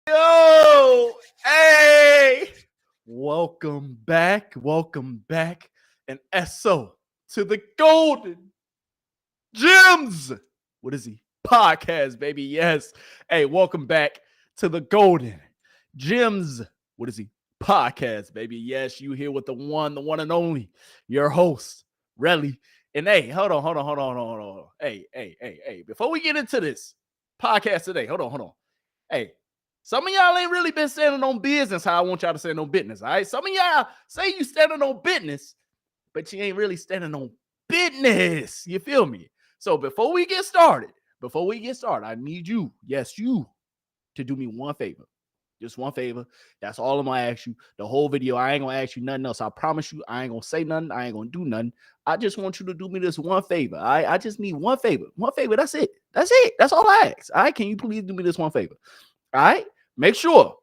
Yo, hey, welcome back, and SO to the Golden Gems. What is he? Podcast, baby. Yes. Hey, welcome back to the Golden Gems. What is he? Podcast, baby. Yes, you here with the one and only, your host, Relly. And hey, hold on. Hey. Before we get into this podcast today, hold on. Hey, some of y'all ain't really been standing on business how I want y'all to stand on business, all right? Some of y'all say you standing on business, but you ain't really standing on business. You feel me? So before we get started, I need you, yes, you, to do me one favor. Just one favor. That's all I'm going to ask you. The whole video, I ain't going to ask you nothing else. I promise you, I ain't going to say nothing. I ain't going to do nothing. I just want you to do me this one favor. All right? I just need one favor. One favor. That's it. That's all I ask. All right? Can you please do me this one favor? All right? Make sure,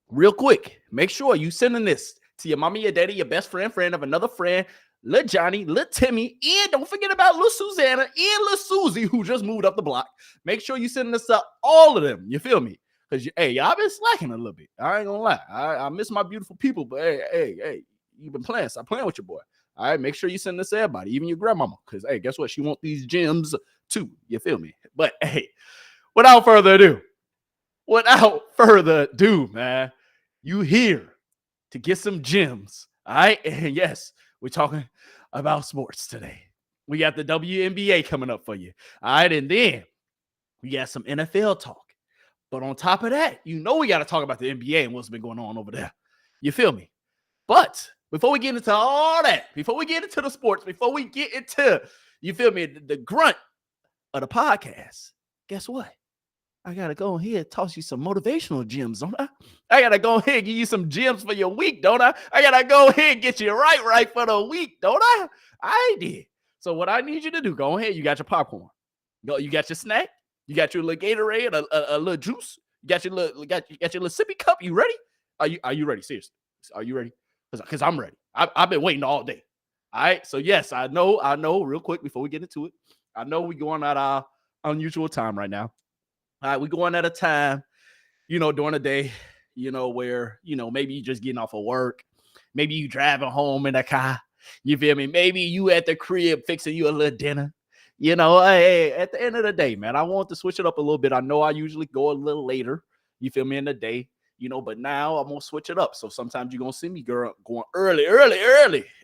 real quick, make sure you sending this to your mommy, your daddy, your best friend of another friend, Lil Johnny, Lil Timmy, and don't forget about Lil Susanna and Lil Susie, who just moved up the block. Make sure you sending this to all of them. You feel me? Because, hey, y'all been slacking a little bit. I ain't going to lie. I miss my beautiful people, but hey, you been playing. Stop playing with your boy. All right, make sure you send this to everybody, even your grandmama. Because, hey, guess what? She want these gems too. You feel me? But, hey, without further ado, man, you here to get some gems. All right. And yes, we're talking about sports today. We got the WNBA coming up for you. All right. And then we got some NFL talk. But on top of that, we got to talk about the NBA and what's been going on over there. You feel me? But before we get into all that, before we get into the sports, before we get into, you feel me, the grunt of the podcast, guess what? I got to go ahead and toss you some motivational gems, don't I? I got to go ahead and give you some gems for your week, don't I? I got to go ahead and get you right for the week, don't I? I did. So what I need you to do, go ahead. You got your popcorn. You got your snack. You got your little Gatorade, a little juice. You got your little sippy cup. You ready? Are you ready? Seriously. Are you ready? Because I'm ready. I've been waiting all day. All right. So yes, I know. Real quick before we get into it, I know we're going at our unusual time right now. All right, we're going at a time, during the day, where, maybe you just getting off of work. Maybe you driving home in a car. You feel me? Maybe you at the crib fixing you a little dinner. Hey, at the end of the day, man, I want to switch it up a little bit. I know I usually go a little later, you feel me, in the day, but now I'm going to switch it up. So sometimes you're going to see me going early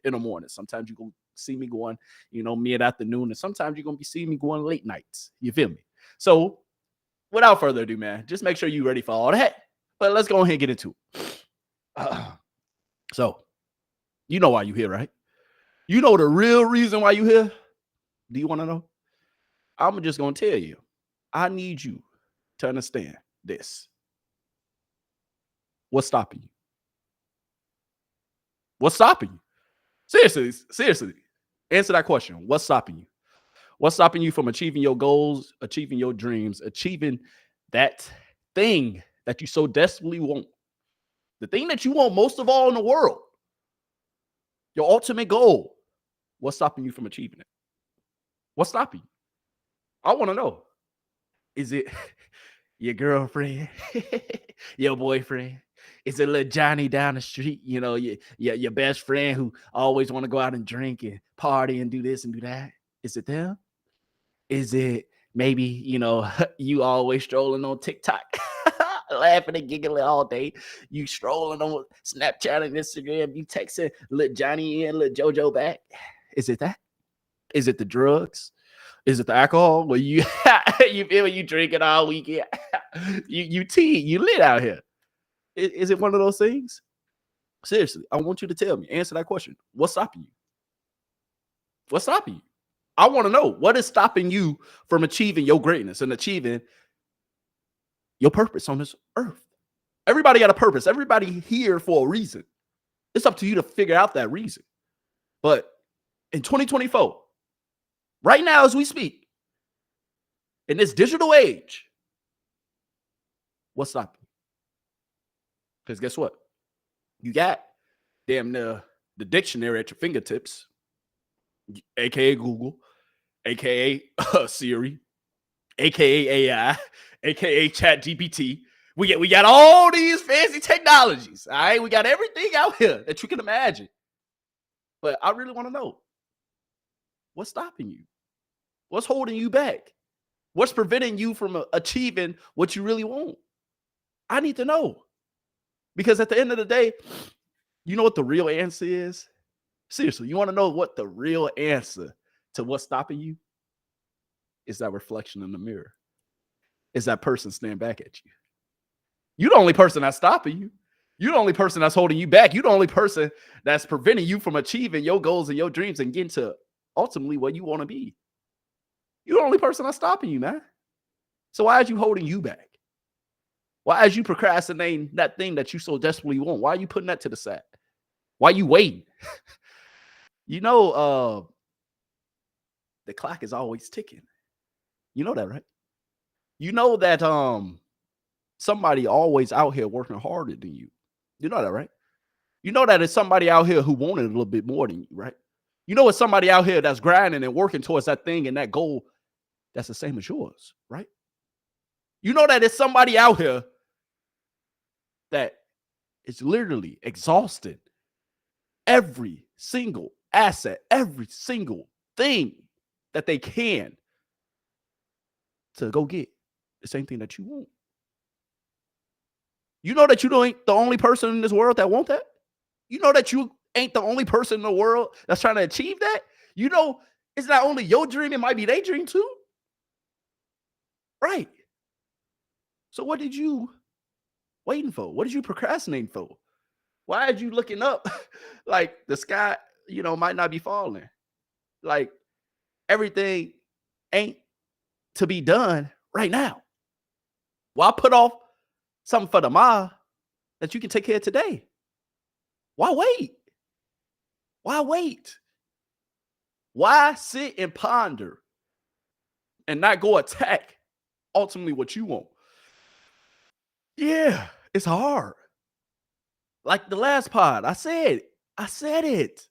in the morning. Sometimes you're going to see me going, mid-afternoon. And sometimes you're going to be seeing me going late nights. You feel me? So without further ado, man, just make sure you're ready for all that. But let's go ahead and get into it. So, you know why you're here, right? You know the real reason why you're here? Do you want to know? I'm just going to tell you. I need you to understand this. What's stopping you? What's stopping you? Seriously. Answer that question. What's stopping you? What's stopping you from achieving your goals, achieving your dreams, achieving that thing that you so desperately want? The thing that you want most of all in the world. Your ultimate goal. What's stopping you from achieving it? What's stopping you? I want to know. Is it your girlfriend? Your boyfriend? Is it little Johnny down the street? Your best friend who always want to go out and drink and party and do this and do that? Is it them? Is it maybe, you always strolling on TikTok, laughing and giggling all day? You strolling on Snapchat and Instagram, you texting little Johnny and little JoJo back. Is it that? Is it the drugs? Is it the alcohol? Well, you feel when you drinking all weekend? you lit out here. Is it one of those things? Seriously, I want you to tell me. Answer that question. What's stopping you? What's stopping you? I want to know what is stopping you from achieving your greatness and achieving your purpose on this earth. Everybody got a purpose. Everybody here for a reason. It's up to you to figure out that reason. But in 2024, right now as we speak, in this digital age, what's stopping you? Because guess what? You got damn the dictionary at your fingertips, aka Google, aka Siri, aka AI, aka ChatGPT. We got all these fancy technologies. All right, we got everything out here that you can imagine. But I really want to know, what's stopping you? What's holding you back? What's preventing you from achieving what you really want? I need to know. Because at the end of the day, you know what the real answer is? Seriously, you want to know what the real answer to what's stopping you? Is that reflection in the mirror. Is that person staring back at you. You're the only person that's stopping you. You're the only person that's holding you back. You're the only person that's preventing you from achieving your goals and your dreams and getting to ultimately what you want to be. You're the only person that's stopping you, man. So why is you holding you back? Why is you procrastinating that thing that you so desperately want? Why are you putting that to the side? Why are you waiting? You know, the clock is always ticking. You know that, right? You know that somebody always out here working harder than you. You know that, right? You know that it's somebody out here who wanted a little bit more than you, right? You know it's somebody out here that's grinding and working towards that thing and that goal that's the same as yours, right? You know that it's somebody out here that is literally exhausted every single asset, every single thing that they can to go get the same thing that you want. You know that you ain't the only person in this world that want that? You know that you ain't the only person in the world that's trying to achieve that? You know it's not only your dream, it might be their dream too. Right. So what did you waiting for? What did you procrastinating for? Why are you looking up like the sky, might not be falling? Like everything ain't to be done right now. Why put off something for tomorrow that you can take care of today? Why wait? Why wait? Why sit and ponder and not go attack ultimately what you want? Yeah, it's hard. Like the last pod, I said it.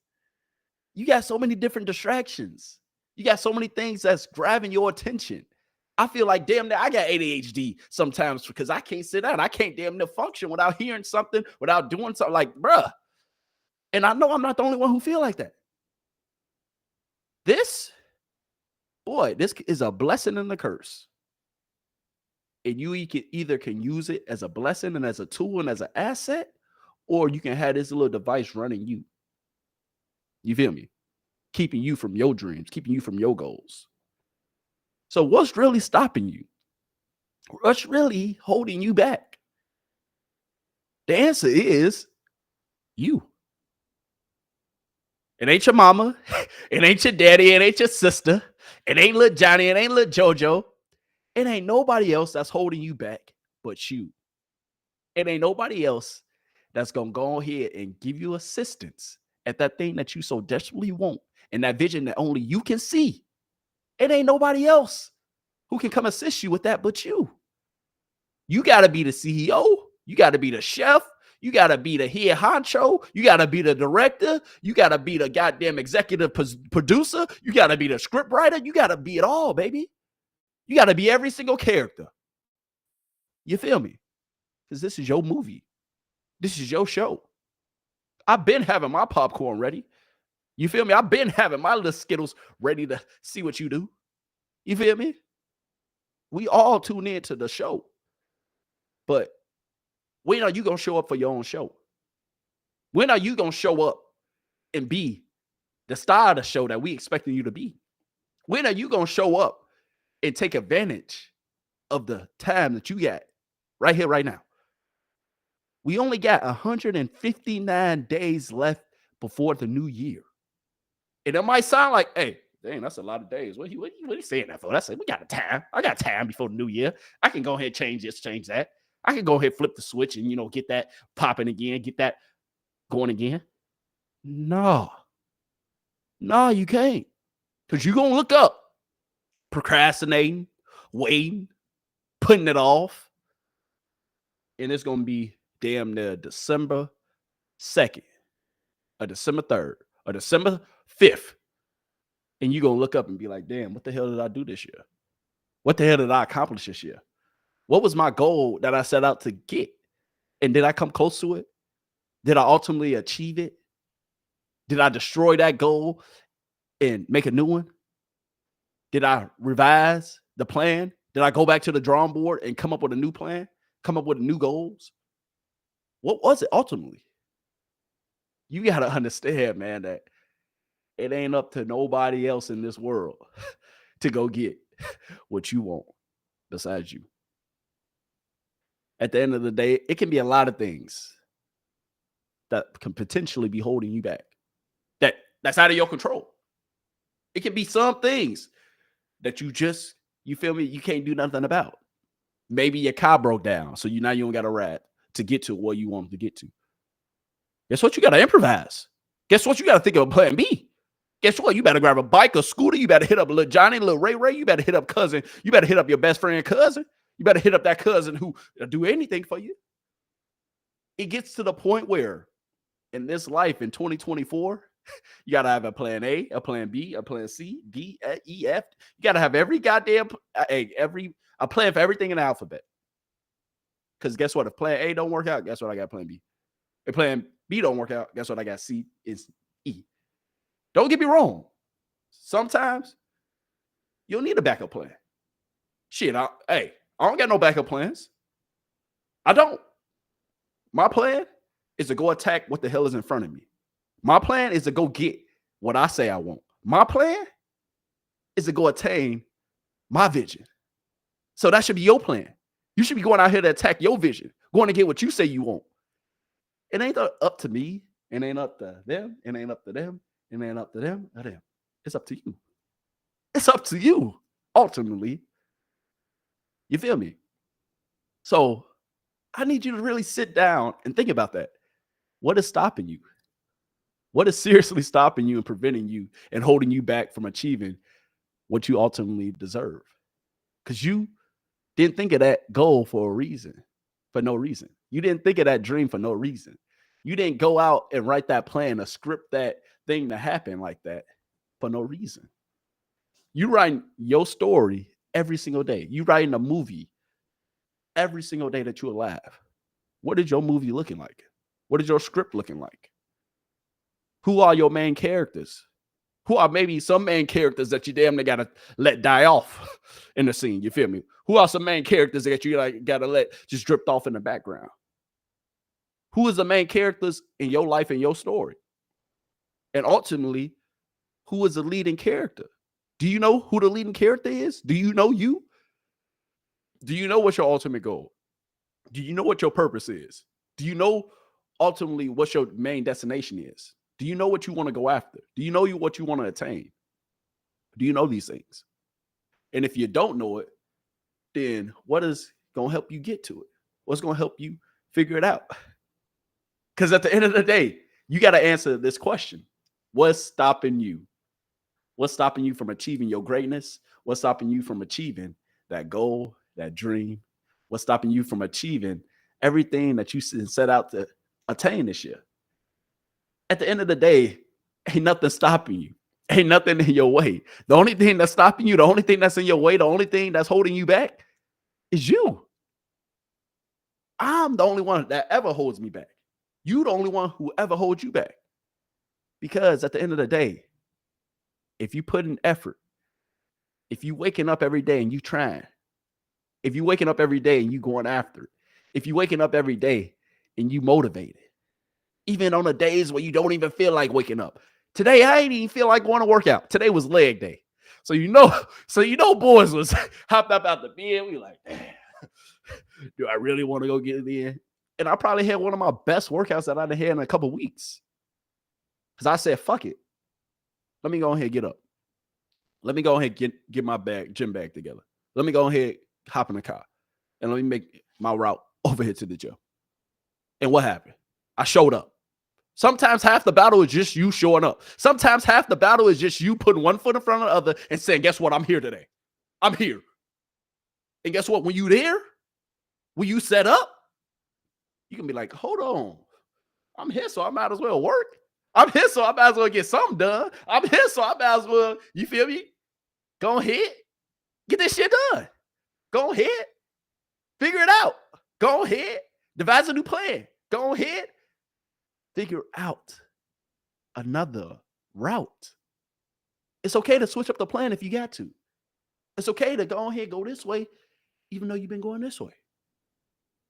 You got so many different distractions. You got so many things that's grabbing your attention. I feel like damn near I got ADHD sometimes because I can't sit down. I can't damn near function without hearing something, without doing something. Like, bruh. And I know I'm not the only one who feel like that. This is a blessing and a curse. And you either can use it as a blessing and as a tool and as an asset, or you can have this little device running you. You feel me? Keeping you from your dreams, keeping you from your goals. So what's really stopping you? What's really holding you back? The answer is you. It ain't your mama. It ain't your daddy. It ain't your sister. It ain't little Johnny. It ain't little JoJo. It ain't nobody else that's holding you back but you. It ain't nobody else that's going to go ahead and give you assistance at that thing that you so desperately want and that vision that only you can see. It ain't nobody else who can come assist you with that but you. You got to be the CEO. You got to be the chef. You got to be the head honcho. You got to be the director. You got to be the goddamn executive producer. You got to be the script writer. You got to be it all, baby. You got to be every single character. You feel me? Because this is your movie. This is your show. I've been having my popcorn ready. You feel me? I've been having my little Skittles ready to see what you do. You feel me? We all tune in to the show. But when are you going to show up for your own show? When are you going to show up and be the star of the show that we expecting you to be? When are you going to show up and take advantage of the time that you got right here, right now? We only got 159 days left before the new year. And it might sound like, hey, dang, that's a lot of days. What are you saying that for? That's like, we got time. I got time before the new year. I can go ahead and change this, change that. I can go ahead and flip the switch and, get that popping again, get that going again. No, you can't. Because you're going to look up procrastinating, waiting, putting it off. And it's going to be damn near December 2nd or December 3rd or December 5th. And you're going to look up and be like, damn, what the hell did I do this year? What the hell did I accomplish this year? What was my goal that I set out to get? And did I come close to it? Did I ultimately achieve it? Did I destroy that goal and make a new one? Did I revise the plan? Did I go back to the drawing board and come up with a new plan? Come up with new goals? What was it ultimately? You got to understand, man, that it ain't up to nobody else in this world to go get what you want besides you. At the end of the day, it can be a lot of things that can potentially be holding you back. That's out of your control. It can be some things that you feel me, you can't do nothing about. Maybe your car broke down, so now you don't got a ride to get to where you want to get to. Guess what? You got to improvise. Guess what? You got to think of a plan B. Guess what? You better grab a bike or scooter. You better hit up little Johnny, little Ray. You better hit up cousin. You better hit up your best friend cousin. You better hit up that cousin who will do anything for you. It gets to the point where in this life in 2024, you got to have a plan A, a plan B, a plan C, D, E, F. You got to have every goddamn, a plan for everything in the alphabet. Because guess what? If plan A don't work out, guess what? I got plan B. If plan B don't work out, guess what? I got C is E. Don't get me wrong. Sometimes you'll need a backup plan. Shit, I don't got no backup plans. I don't. My plan is to go attack what the hell is in front of me. My plan is to go get what I say I want. My plan is to go attain my vision. So that should be your plan. You should be going out here to attack your vision, going to get what you say you want. It ain't up to me. It ain't up to them. It ain't up to them. It ain't up to them or them. It's up to you. It's up to you, ultimately. You feel me? So I need you to really sit down and think about that. What is stopping you? What is seriously stopping you and preventing you and holding you back from achieving what you ultimately deserve? Because you didn't think of that goal for a reason, for no reason. You didn't think of that dream for no reason. You didn't go out and write that plan or script that thing to happen like that for no reason. You write your story every single day. You writing a movie every single day that you're alive. What is your movie looking like? What is your script looking like? Who are your main characters? Who are maybe some main characters that you damn near gotta let die off in the scene? You feel me? Who are some main characters that you gotta let just drift off in the background? Who is the main characters in your life and your story? And ultimately, who is the leading character? Do you know who the leading character is? Do you know you? Do you know what's your ultimate goal? Do you know what your purpose is? Do you know ultimately what your main destination is? Do you know what you want to go after? Do you know what you want to attain? Do you know these things? And if you don't know it, then what is going to help you get to it? What's going to help you figure it out? Because at the end of the day, you got to answer this question. What's stopping you? What's stopping you from achieving your greatness? What's stopping you from achieving that goal, that dream? What's stopping you from achieving everything that you set out to attain this year? At the end of the day, ain't nothing stopping you. Ain't nothing in your way. The only thing that's stopping you, the only thing that's in your way, the only thing that's holding you back is you. I'm the only one that ever holds me back. You the only one who ever holds you back. Because at the end of the day, if you put in effort, if you waking up every day and you trying, if you waking up every day and you going after it, if you waking up every day and you motivated, even on the days where you don't even feel like waking up. Today, I ain't even feel like going to work out. Today was leg day. So you know boys was hopped up out the bed. We like, damn, do I really want to go get it in? And I probably had one of my best workouts that I'd had in a couple of weeks. Because I said, fuck it. Let me go ahead and get up. Let me go ahead and get my gym bag together. Let me go ahead, hop in the car. And let me make my route over here to the gym. And what happened? I showed up. Sometimes half the battle is just you showing up. Sometimes half the battle is just you putting one foot in front of the other and saying, guess what? I'm here today. I'm here. And guess what? When you there, when you set up, you can be like, hold on. I'm here, so I might as well work. I'm here, so I might as well get something done. I'm here, so I might as well, you feel me? Go ahead. Get this shit done. Go ahead. Figure it out. Go ahead. Devise a new plan. Go ahead. Figure out another route. It's okay to switch up the plan if you got to. It's okay to go ahead, go this way, even though you've been going this way.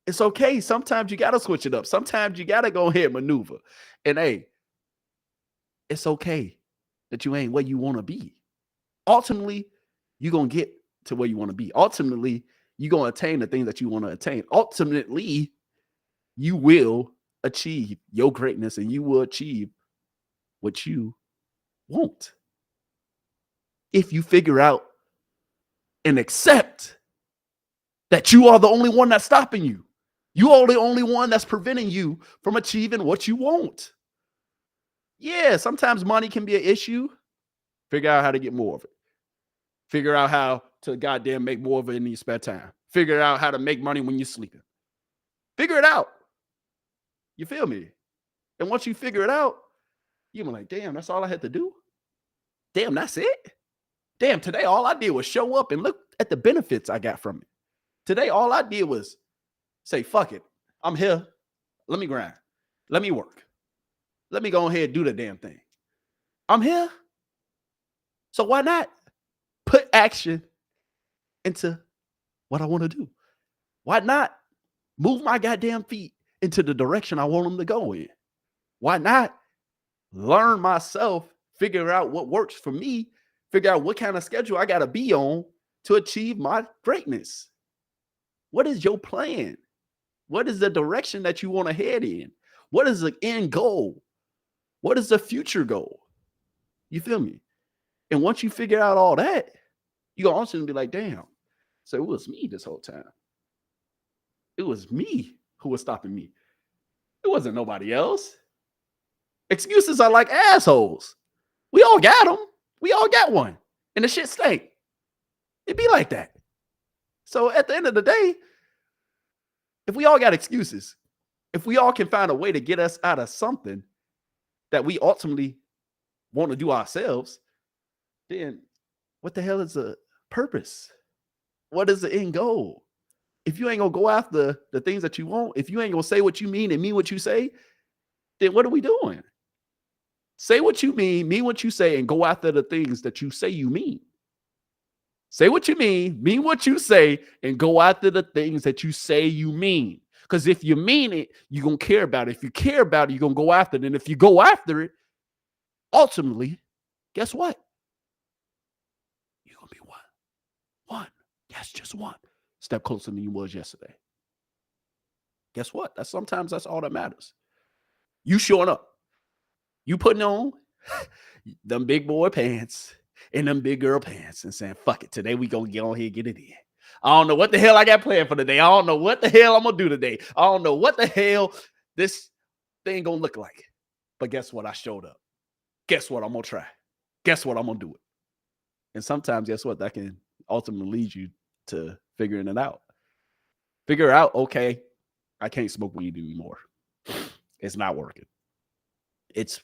It's okay. Sometimes you got to switch it up. Sometimes you got to go ahead and maneuver. And hey, it's okay that you ain't where you want to be. Ultimately, you're going to get to where you want to be. Ultimately, you're going to attain the things that you want to attain. Ultimately, you will achieve your greatness and you will achieve what you want. If you figure out and accept that you are the only one that's stopping you. You are the only one that's preventing you from achieving what you want. Yeah, sometimes money can be an issue. Figure out how to get more of it. Figure out how to goddamn make more of it in your spare time. Figure out how to make money when you're sleeping. Figure it out. You feel me? And once you figure it out, you're like, damn, that's all I had to do? Damn, that's it? Damn, today all I did was show up and look at the benefits I got from it. Today all I did was say, fuck it. I'm here. Let me grind. Let me work. Let me go ahead and do the damn thing. I'm here. So why not put action into what I want to do? Why not move my goddamn feet into the direction I want them to go in? Why not learn myself, figure out what works for me, figure out what kind of schedule I got to be on to achieve my greatness? What is your plan? What is the direction that you want to head in? What is the end goal? What is the future goal? You feel me? And once you figure out all that, you're also going to be like, damn, so it was me this whole time. It was me who was stopping me. It wasn't nobody else. Excuses are like assholes. We all got them. We all got one. And the shit stink. It be like that. So at the end of the day, if we all got excuses, if we all can find a way to get us out of something that we ultimately want to do ourselves, then what the hell is the purpose? What is the end goal? If you ain't going to go after the things that you want, if you ain't going to say what you mean and mean what you say, then what are we doing? Say what you mean what you say, and go after the things that you say you mean. Say what you mean what you say, and go after the things that you say you mean. Because if you mean it, you're going to care about it. If you care about it, you're going to go after it. And if you go after it, ultimately, guess what? You're going to be one. Yes, just one step closer than you was yesterday. Guess what? Sometimes that's all that matters. You showing up. You putting on them big boy pants and them big girl pants and saying, fuck it, today we gonna get on here and get it in. I don't know what the hell I got planned for today. I don't know what the hell I'm gonna do today. I don't know what the hell this thing gonna look like. But guess what? I showed up. Guess what? I'm gonna try. Guess what? I'm gonna do it. And sometimes, guess what? That can ultimately lead you to figuring it out. Figure out, okay, I can't smoke weed anymore. It's not working. It's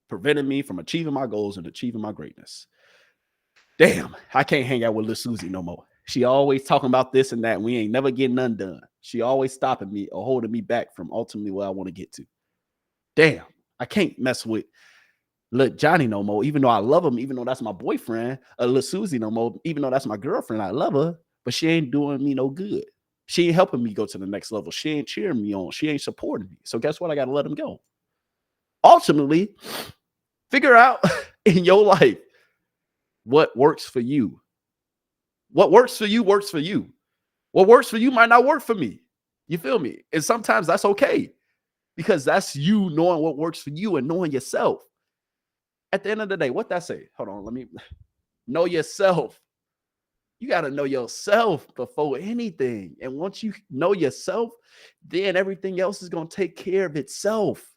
preventing me from achieving my goals and achieving my greatness. Damn, I can't hang out with Lil Susie no more. She always talking about this and that, and we ain't never getting none done. She always stopping me or holding me back from ultimately where I want to get to. Damn, I can't mess with Lil Johnny no more, even though I love him, even though that's my boyfriend. Lil Susie no more, even though that's my girlfriend. I love her, but she ain't doing me no good. She ain't helping me go to the next level. She ain't cheering me on. She ain't supporting me. So guess what? I got to let him go. Ultimately, figure out in your life what works for you. What works for you works for you. What works for you might not work for me. You feel me? And sometimes that's okay, because that's you knowing what works for you and knowing yourself. At the end of the day, what that say? Hold on, let me know yourself. You got to know yourself before anything. And once you know yourself, then everything else is going to take care of itself.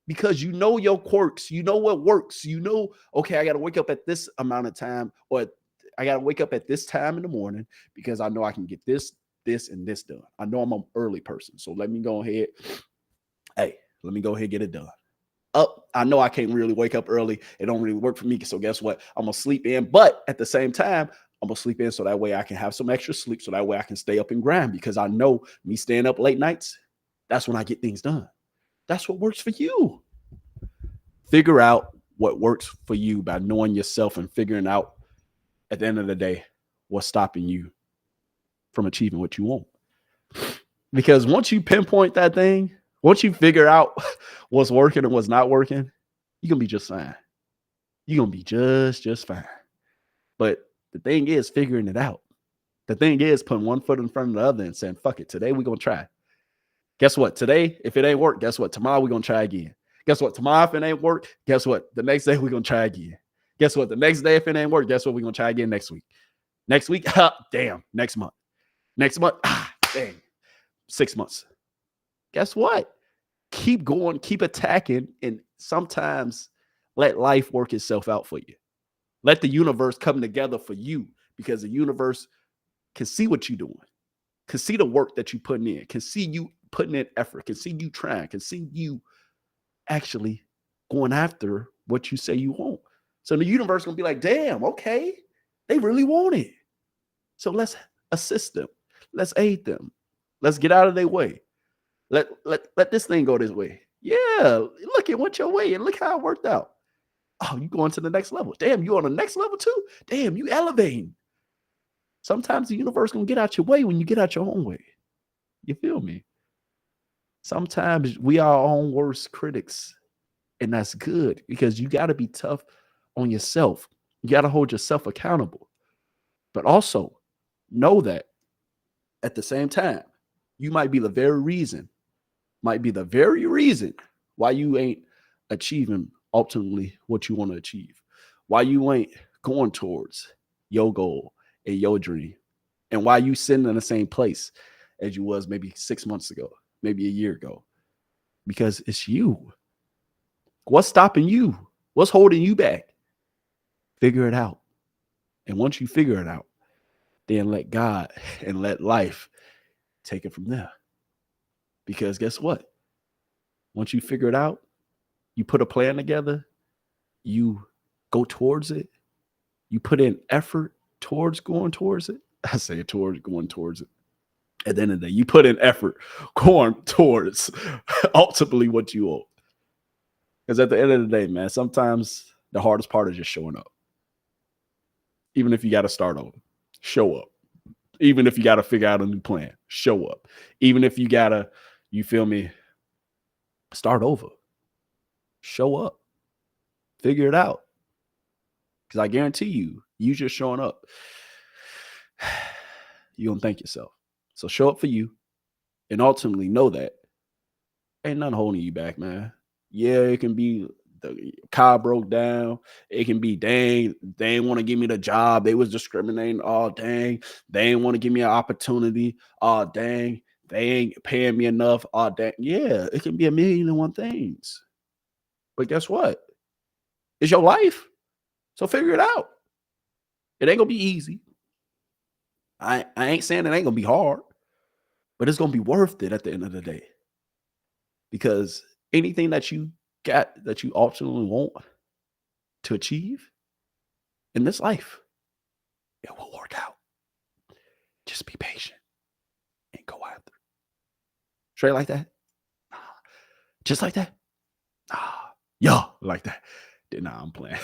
Because you know your quirks, you know what works, you know, okay, I got to wake up at this amount of time, or I got to wake up at this time in the morning because I know I can get this, and this done. I know I'm an early person, so let me go ahead. Hey, let me go ahead and get it done. I know I can't really wake up early. It don't really work for me. So guess what? I'm going to sleep in. But at the same time, I'm gonna sleep in so that way I can have some extra sleep, so that way I can stay up and grind, because I know me staying up late nights, that's when I get things done. That's what works for you. Figure out what works for you by knowing yourself and figuring out at the end of the day what's stopping you from achieving what you want. Because once you pinpoint that thing, once you figure out what's working and what's not working, you're gonna be just fine. You're gonna be just fine. But the thing is figuring it out. The thing is putting one foot in front of the other and saying, fuck it, today we're gonna try. Guess what? Today, if it ain't work, guess what? Tomorrow we're gonna try again. Guess what? Tomorrow, if it ain't work, guess what? The next day we're gonna try again. Guess what? The next day, if it ain't work, guess what? We're gonna try again next week. Next week, damn, next month. Next month, dang, 6 months. Guess what? Keep going, keep attacking, and sometimes let life work itself out for you. Let the universe come together for you, because the universe can see what you're doing, can see the work that you're putting in, can see you putting in effort, can see you trying, can see you actually going after what you say you want. So the universe gonna be like, damn, okay, they really want it. So let's assist them. Let's aid them. Let's get out of their way. Let this thing go this way. Yeah, look, it went your way, and look how it worked out. Oh, you going to the next level. Damn, you on the next level too? Damn, you elevating. Sometimes the universe gonna get out your way when you get out your own way. You feel me? Sometimes we are our own worst critics, and that's good, because you got to be tough on yourself. You got to hold yourself accountable. But also know that at the same time, you might be the very reason why you ain't achieving ultimately what you want to achieve, why you ain't going towards your goal and your dream, and why you sitting in the same place as you was maybe 6 months ago, maybe a year ago. Because it's you. What's stopping you? What's holding you back? Figure it out. And once you figure it out, then let God and let life take it from there. Because guess what? Once you figure it out, you put a plan together, you go towards it, you put in effort towards going towards it. I say towards going towards it. At the end of the day, you put in effort going towards ultimately what you want. Because at the end of the day, man, sometimes the hardest part is just showing up. Even if you got to start over, show up. Even if you got to figure out a new plan, show up. Even if you got to, you feel me, start over. Show up. Figure it out. Because I guarantee you just showing up, you're going to thank yourself. So show up for you, and ultimately know that ain't nothing holding you back, man. Yeah, it can be the car broke down. It can be, dang, they ain't want to give me the job. They was discriminating. Oh, dang, they ain't want to give me an opportunity. Oh, dang, they ain't paying me enough. Oh, dang. Yeah, it can be a million and one things. But guess what? It's your life. So figure it out. It ain't going to be easy. I ain't saying it ain't going to be hard, but it's going to be worth it at the end of the day. Because anything that you got that you ultimately want to achieve in this life, it will work out. Just be patient and go after. Straight like that? Nah. Just like that? Nah. Yo, like that. Nah, I'm playing.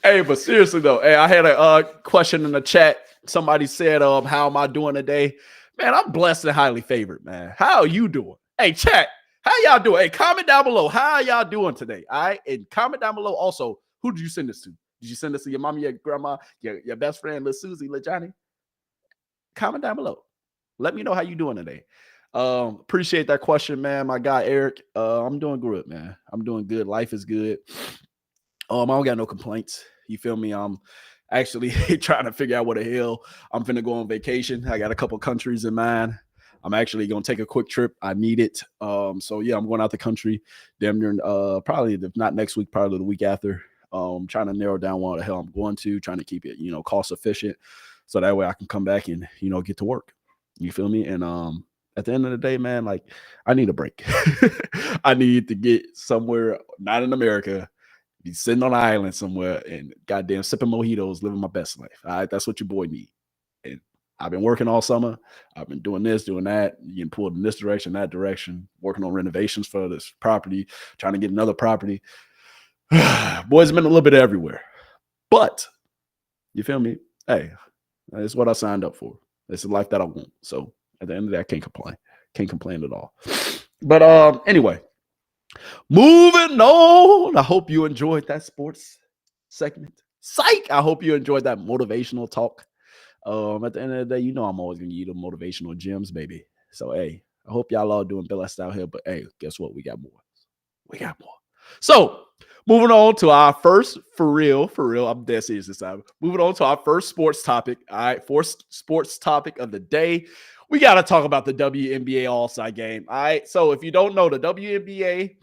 Hey, but seriously though, hey, I had a question in the chat. Somebody said, how am I doing today? Man, I'm blessed and highly favored, man. How are you doing? Hey, chat, how y'all doing? Hey, comment down below. How y'all doing today? All right, and comment down below also, who did you send this to? Did you send this to your mama, your grandma, your best friend, Lil Susie, Lil Johnny? Comment down below. Let me know how you doing today. Appreciate that question, man. My guy Eric, I'm doing good, man. I'm doing good. Life is good. I don't got no complaints. You feel me? I'm actually trying to figure out what the hell I'm finna go on vacation. I got a couple countries in mind. I'm actually gonna take a quick trip. I need it. So yeah, I'm going out the country. Damn near probably if not next week, probably the week after. Trying to narrow down what the hell I'm going to, trying to keep it, cost efficient. So that way I can come back and, get to work. You feel me? And at the end of the day, man, like I need a break. I need to get somewhere, not in America, be sitting on an island somewhere and goddamn sipping mojitos, living my best life. All right, that's what your boy need. And I've been working all summer. I've been doing this, doing that, getting pulled in this direction, that direction, working on renovations for this property, trying to get another property. Boys have been a little bit everywhere. But, you feel me? Hey, it's what I signed up for. It's the life that I want. So, at the end of the day, I can't complain. Can't complain at all. But anyway, moving on. I hope you enjoyed that sports segment. Psych! I hope you enjoyed that motivational talk. At the end of the day, you know I'm always gonna give you the motivational gems, baby. So hey, I hope y'all all doing best out here. But hey, guess what? We got more. We got more. So moving on to our first, for real, I'm dead serious this time. Moving on to our first sports topic. All right, first sports topic of the day. We got to talk about the WNBA All-Star game. All right, so if you don't know, the WNBA,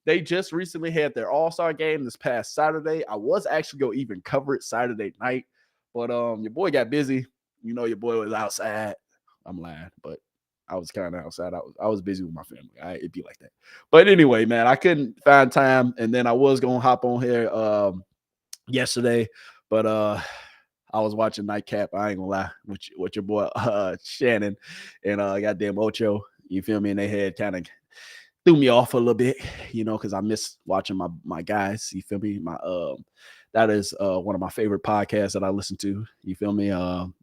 they just recently had their All-Star game this past Saturday. I was actually going to even cover it Saturday night, but your boy got busy. You know, your boy was outside. I'm lying, but I was kind of outside. I was busy with my family. All right, it'd be like that. But anyway, man, I couldn't find time, and then I was going to hop on here yesterday, but I was watching Nightcap. I ain't gonna lie, with your boy Shannon and goddamn Ocho. You feel me? And they had kind of threw me off a little bit, you know, because I miss watching my guys. You feel me? That is one of my favorite podcasts that I listen to. You feel me?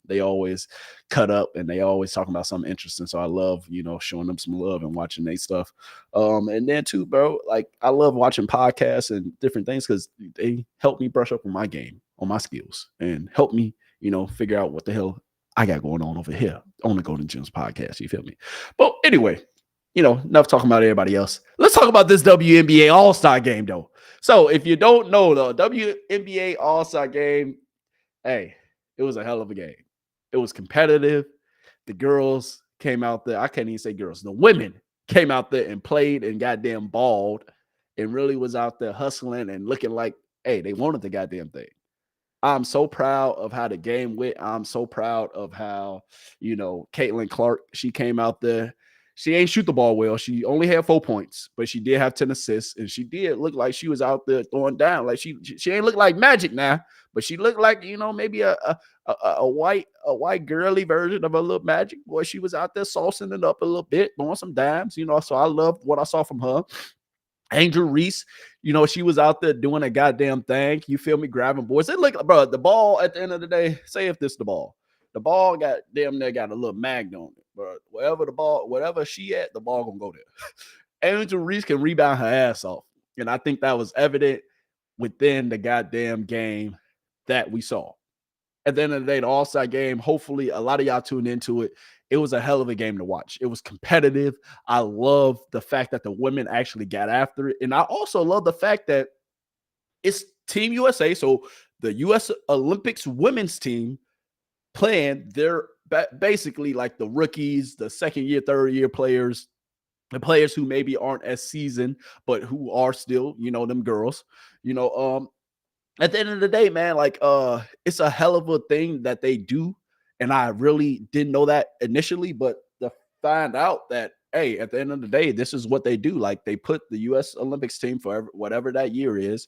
They always cut up and they always talking about something interesting. So I love, you know, showing them some love and watching their stuff. And then too, bro, like I love watching podcasts and different things because they help me brush up on my game, on my skills, and help me, you know, figure out what the hell I got going on over here on the Golden Gems podcast. You feel me? But anyway, you know, enough talking about everybody else. Let's talk about this WNBA All-Star game, though. So if you don't know, the WNBA All-Star game, hey, it was a hell of a game. It was competitive. The girls came out there. I can't even say girls. The women came out there and played and goddamn balled and really was out there hustling and looking like, hey, they wanted the goddamn thing. I'm so proud of how the game went. I'm so proud of how, you know, Caitlin Clark, she came out there. She ain't shoot the ball well. She only had 4 points, but she did have 10 assists, and she did look like she was out there throwing down. Like she ain't look like Magic now, but she looked like, you know, maybe a white girly version of a little Magic. Boy, she was out there saucing it up a little bit, throwing some dimes, you know. So I loved what I saw from her. Angel Reese, you know, she was out there doing a goddamn thing. You feel me? Grabbing boys. It looked, bro, the ball at the end of the day, say if this the ball got damn near got a little mag on it. But whatever she at, the ball gonna go there. Angel Reese can rebound her ass off. And I think that was evident within the goddamn game that we saw. At the end of the day, the All-Star game, hopefully a lot of y'all tuned into it. It was a hell of a game to watch. It was competitive. I love the fact that the women actually got after it. And I also love the fact that it's Team USA. So the U.S. Olympics women's team playing, they're basically like the rookies, the second year, third year players, the players who maybe aren't as seasoned, but who are still, you know, them girls, you know, at the end of the day, man, like, it's a hell of a thing that they do. And I really didn't know that initially, but to find out that, hey, at the end of the day, this is what they do. Like, they put the U.S. Olympics team for whatever that year is.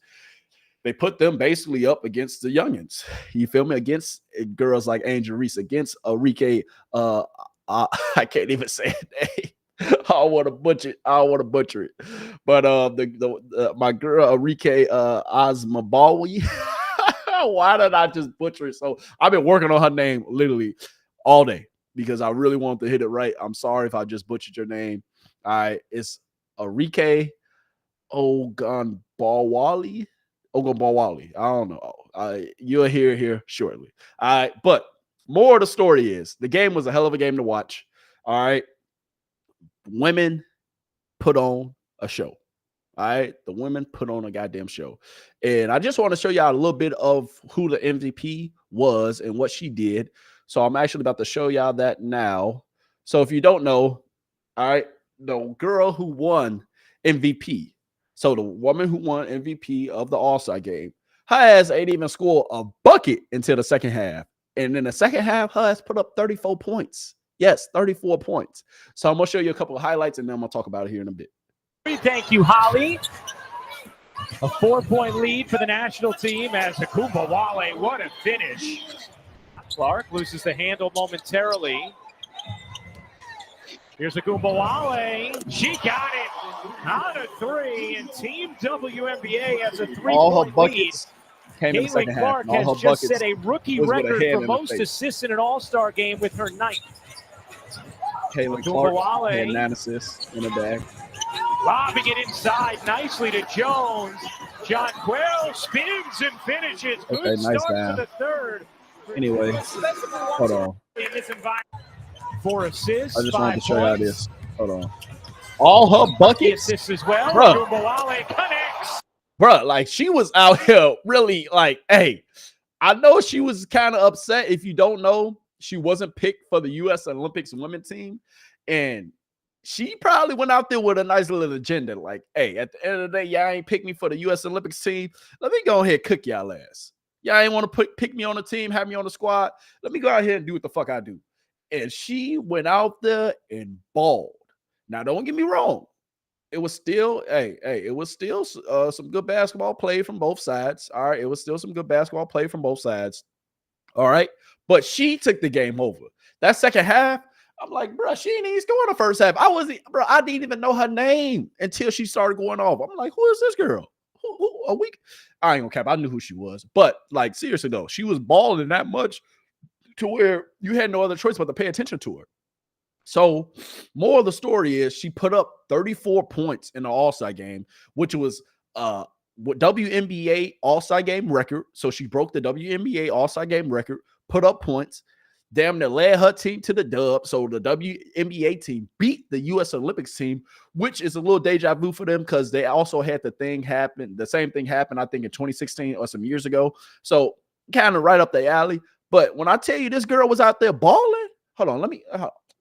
They put them basically up against the youngins. You feel me? Against girls like Angel Reese, against Enrique. I can't even say it. I want to butcher it. But my girl Enrique Osmabawi. Why did I just butcher it? So I've been working on her name literally all day because I really want to hit it right. I'm sorry if I just butchered your name. All right, it's Enrique Ogunbowale. I don't know. You'll hear here shortly. All right, but more of the story is the game was a hell of a game to watch. All right, women put on a show. All right, the women put on a goddamn show. And I just want to show y'all a little bit of who the MVP was and what she did. So I'm actually about to show y'all that now. So if you don't know, all right, the girl who won MVP. So the woman who won MVP of the All-Star game, her ass ain't even scored a bucket until the second half. And in the second half, her ass put up 34 points. Yes, 34 points. So I'm going to show you a couple of highlights, and then I'm going to talk about it here in a bit. Thank you, Holly. A 4-point lead for the national team as Akumbawale, what a finish. Clark loses the handle momentarily. Here's Akumbawale. She got it on a 3, and Team WNBA has a 3-point lead. Caitlin Clark has just set a rookie record for most assists in an all-star game with her 9th. Caitlin Clark had 9 assists in a bag. Lobbing it inside nicely to Jones. John Quell spins and finishes. Good nice start down. to the third. Anyway, hold on. In this environment, 4 assists. I just wanted to show you y'all this. Hold on. All her buckets. Assists as well. Bruh. Akumbawale connects. Bruh, like she was out here really like, hey, I know she was kind of upset. If you don't know, she wasn't picked for the U.S. Olympics women team. And she probably went out there with a nice little agenda. Like, hey, at the end of the day, y'all ain't pick me for the U.S. Olympics team. Let me go ahead and cook y'all ass. Y'all ain't want to pick me on the team, have me on the squad. Let me go out here and do what the fuck I do. And she went out there and balled. Now, don't get me wrong. It was still, it was still some good basketball play from both sides. All right. It was still some good basketball play from both sides. All right. But she took the game over. That second half, I'm like, bro, she didn't even score in the first half. I didn't even know her name until she started going off. I'm like, who is this girl? Who a week? I ain't gonna cap. I knew who she was. But like, seriously though, she was balling that much to where you had no other choice but to pay attention to her. So, more of the story is she put up 34 points in the All-Star game, which was WNBA All-Star game record. So she broke the WNBA All-Star game record, put up points, damn near led her team to the dub. So the WNBA team beat the U.S. Olympics team, which is a little deja vu for them because they also had the same thing happen, I think, in 2016 or some years ago. So kind of right up the alley. But when I tell you this girl was out there balling, hold on,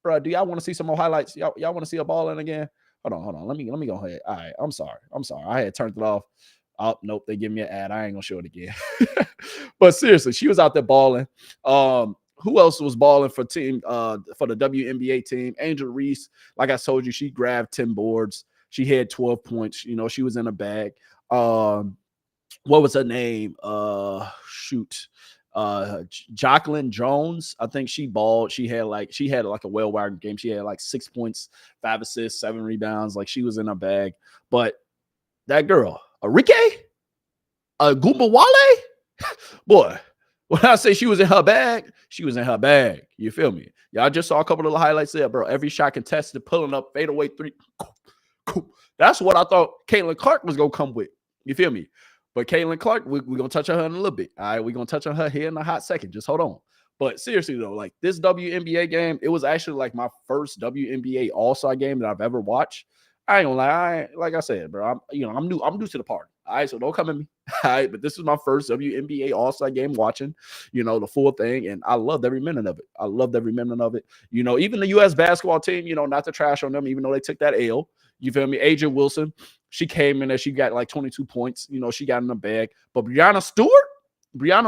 bro, do y'all want to see some more highlights? Y'all want to see her balling again? Hold on. Let me go ahead. All right, I'm sorry. I had turned it off. Oh, nope, they give me an ad. I ain't gonna show it again. But seriously, she was out there balling. Who else was balling for the WNBA team? Angel Reese, like I told you, she grabbed 10 boards. She had 12 points. You know, she was in a bag. What was her name? Jacqueline Jones. I think she balled. She had like a well-wired game. She had like 6 points, 5 assists, 7 rebounds. Like she was in her bag. But that girl, Akumbawale, boy. When I say she was in her bag, she was in her bag. You feel me? Y'all just saw a couple of the highlights there, bro. Every shot contested, pulling up, fadeaway 3. That's what I thought Caitlin Clark was going to come with. You feel me? But Caitlin Clark, we're going to touch on her in a little bit. All right, we're going to touch on her here in a hot second. Just hold on. But seriously, though, like this WNBA game, it was actually like my first WNBA All-Star game that I've ever watched. I ain't gonna lie. Like I said, bro, I'm new to the party. All right, so don't come at me. All right, but this is my first WNBA All-Star game watching, the full thing, and I loved every minute of it. Even the U.S. basketball team, not to trash on them, even though they took that L. You feel me? AJ Wilson, she came in there, she got like 22 points. She got in the bag. But Brianna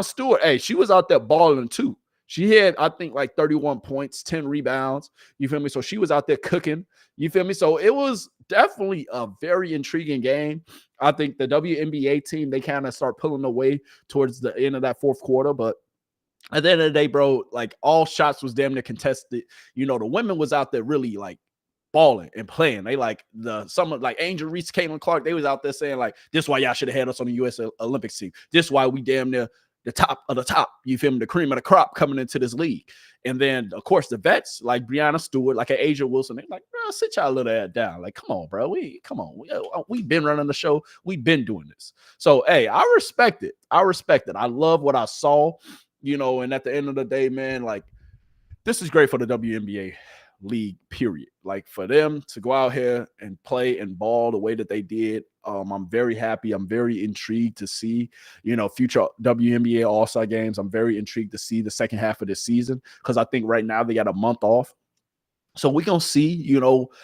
Stewart, hey, she was out there balling too. She had, I think, like 31 points, 10 rebounds. You feel me? So she was out there cooking. You feel me? So it was definitely a very intriguing game. I think the WNBA team, they kind of start pulling away towards the end of that fourth quarter. But at the end of the day, bro, like all shots was damn near contested. The women was out there really like balling and playing. They like Angel Reese, Caitlin Clark, they was out there saying like, this is why y'all should have had us on the U.S. Olympics team. This is why we damn near the top of the top, you feel me? The cream of the crop coming into this league. And then, of course, the vets like Brianna Stewart, like an AJ Wilson, they're like, bro, sit y'all little ass down. Like, come on, bro. We've been running the show. We've been doing this. So, hey, I respect it. I love what I saw, and at the end of the day, man, like, this is great for the WNBA league, period. Like, for them to go out here and play and ball the way that they did, I'm very happy. I'm very intrigued to see, future WNBA All-Star games. I'm very intrigued to see the second half of this season because I think right now they got a month off. So we're going to see,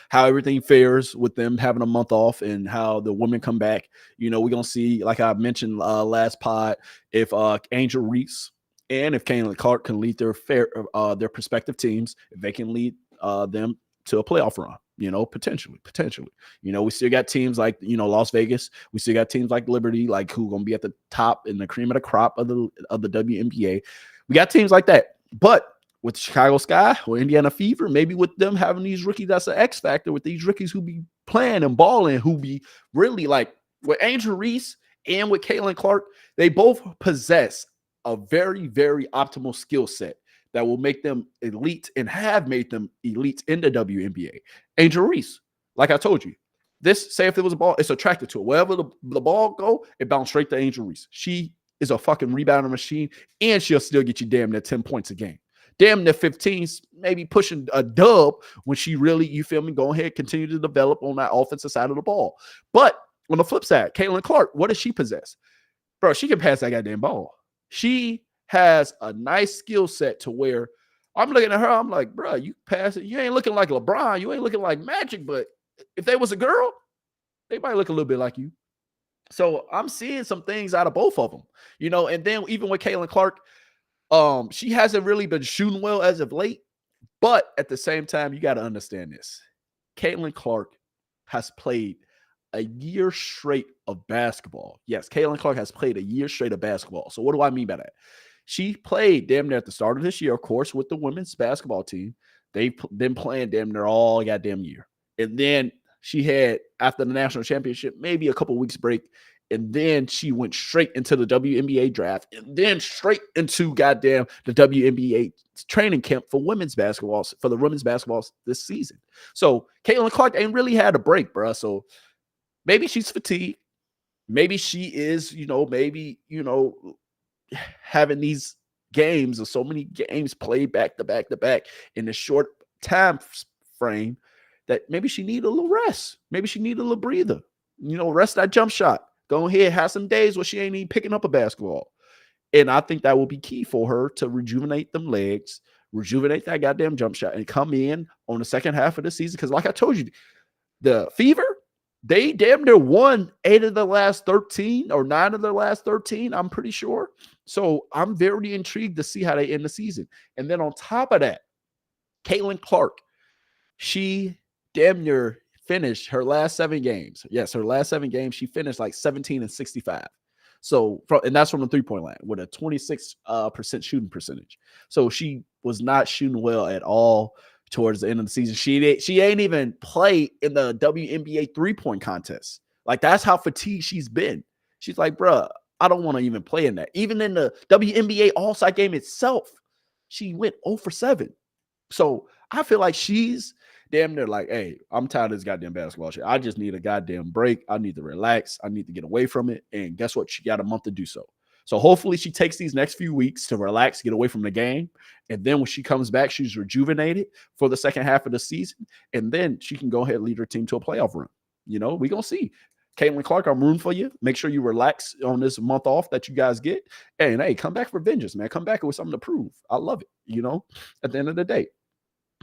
how everything fares with them having a month off and how the women come back. We're going to see, like I mentioned last pod, if Angel Reese and if Caitlin Clark can lead their prospective teams, if they can lead them to a playoff run. Potentially. We still got teams like, Las Vegas. We still got teams like Liberty, like who going to be at the top and the cream of the crop of the WNBA. We got teams like that. But with Chicago Sky or Indiana Fever, maybe with them having these rookies, that's an X factor with these rookies who be playing and balling, who be really like with Angel Reese and with Caitlin Clark, they both possess a very, very optimal skill set that will make them elite and have made them elite in the WNBA. Angel Reese, like I told you, say if there was a ball, it's attracted to it. Wherever the ball go, it bounces straight to Angel Reese. She is a fucking rebounder machine, and she'll still get you damn near 10 points a game. Damn near 15, maybe pushing a dub when she really, you feel me, go ahead, continue to develop on that offensive side of the ball. But on the flip side, Caitlin Clark, what does she possess? Bro, she can pass that goddamn ball. She has a nice skill set to where I'm looking at her, I'm like, bro, you pass it. You ain't looking like LeBron. You ain't looking like Magic, but if they was a girl, they might look a little bit like you. So I'm seeing some things out of both of them, and then even with Caitlin Clark, she hasn't really been shooting well as of late, but at the same time, you got to understand this. Caitlin Clark has played a year straight of basketball. Yes, Caitlin Clark has played a year straight of basketball. So what do I mean by that? She played damn near at the start of this year, of course, with the women's basketball team. They've been playing damn near all goddamn year. And then she had, after the national championship, maybe a couple weeks break. And then she went straight into the WNBA draft and then straight into goddamn the WNBA training camp for women's basketball, for the women's basketball this season. So Caitlin Clark ain't really had a break, bro. So maybe she's fatigued. Maybe she is, having these games or so many games played back to back to back in a short time frame that maybe she need a little rest. Maybe she need a little breather. Rest that jump shot. Go ahead, have some days where she ain't even picking up a basketball. And I think that will be key for her to rejuvenate them legs, rejuvenate that goddamn jump shot, and come in on the second half of the season. Because like I told you, the Fever, they damn near won 8 of the last 13 or 9 of the last 13, I'm pretty sure. So I'm very intrigued to see how they end the season. And then on top of that, Caitlin Clark, she damn near finished her last 7 games. Yes, her last 7 games, she finished like 17-65. So, and that's from the 3-point line with a 26% shooting percentage. So she was not shooting well at all towards the end of the season. She ain't even play in the WNBA 3-point contest. Like, that's how fatigued she's been. She's like, bruh, I don't want to even play in that. Even in the WNBA All-Star game itself, she went 0 for 7. So I feel like she's damn near like, hey, I'm tired of this goddamn basketball shit. I just need a goddamn break. I need to relax. I need to get away from it. And guess what? She got a month to do so. So hopefully she takes these next few weeks to relax, get away from the game. And then when she comes back, she's rejuvenated for the second half of the season. And then she can go ahead and lead her team to a playoff run. We're going to see. Caitlin Clark, I'm rooting for you. Make sure you relax on this month off that you guys get. And hey, come back for vengeance, man. Come back with something to prove. I love it, at the end of the day.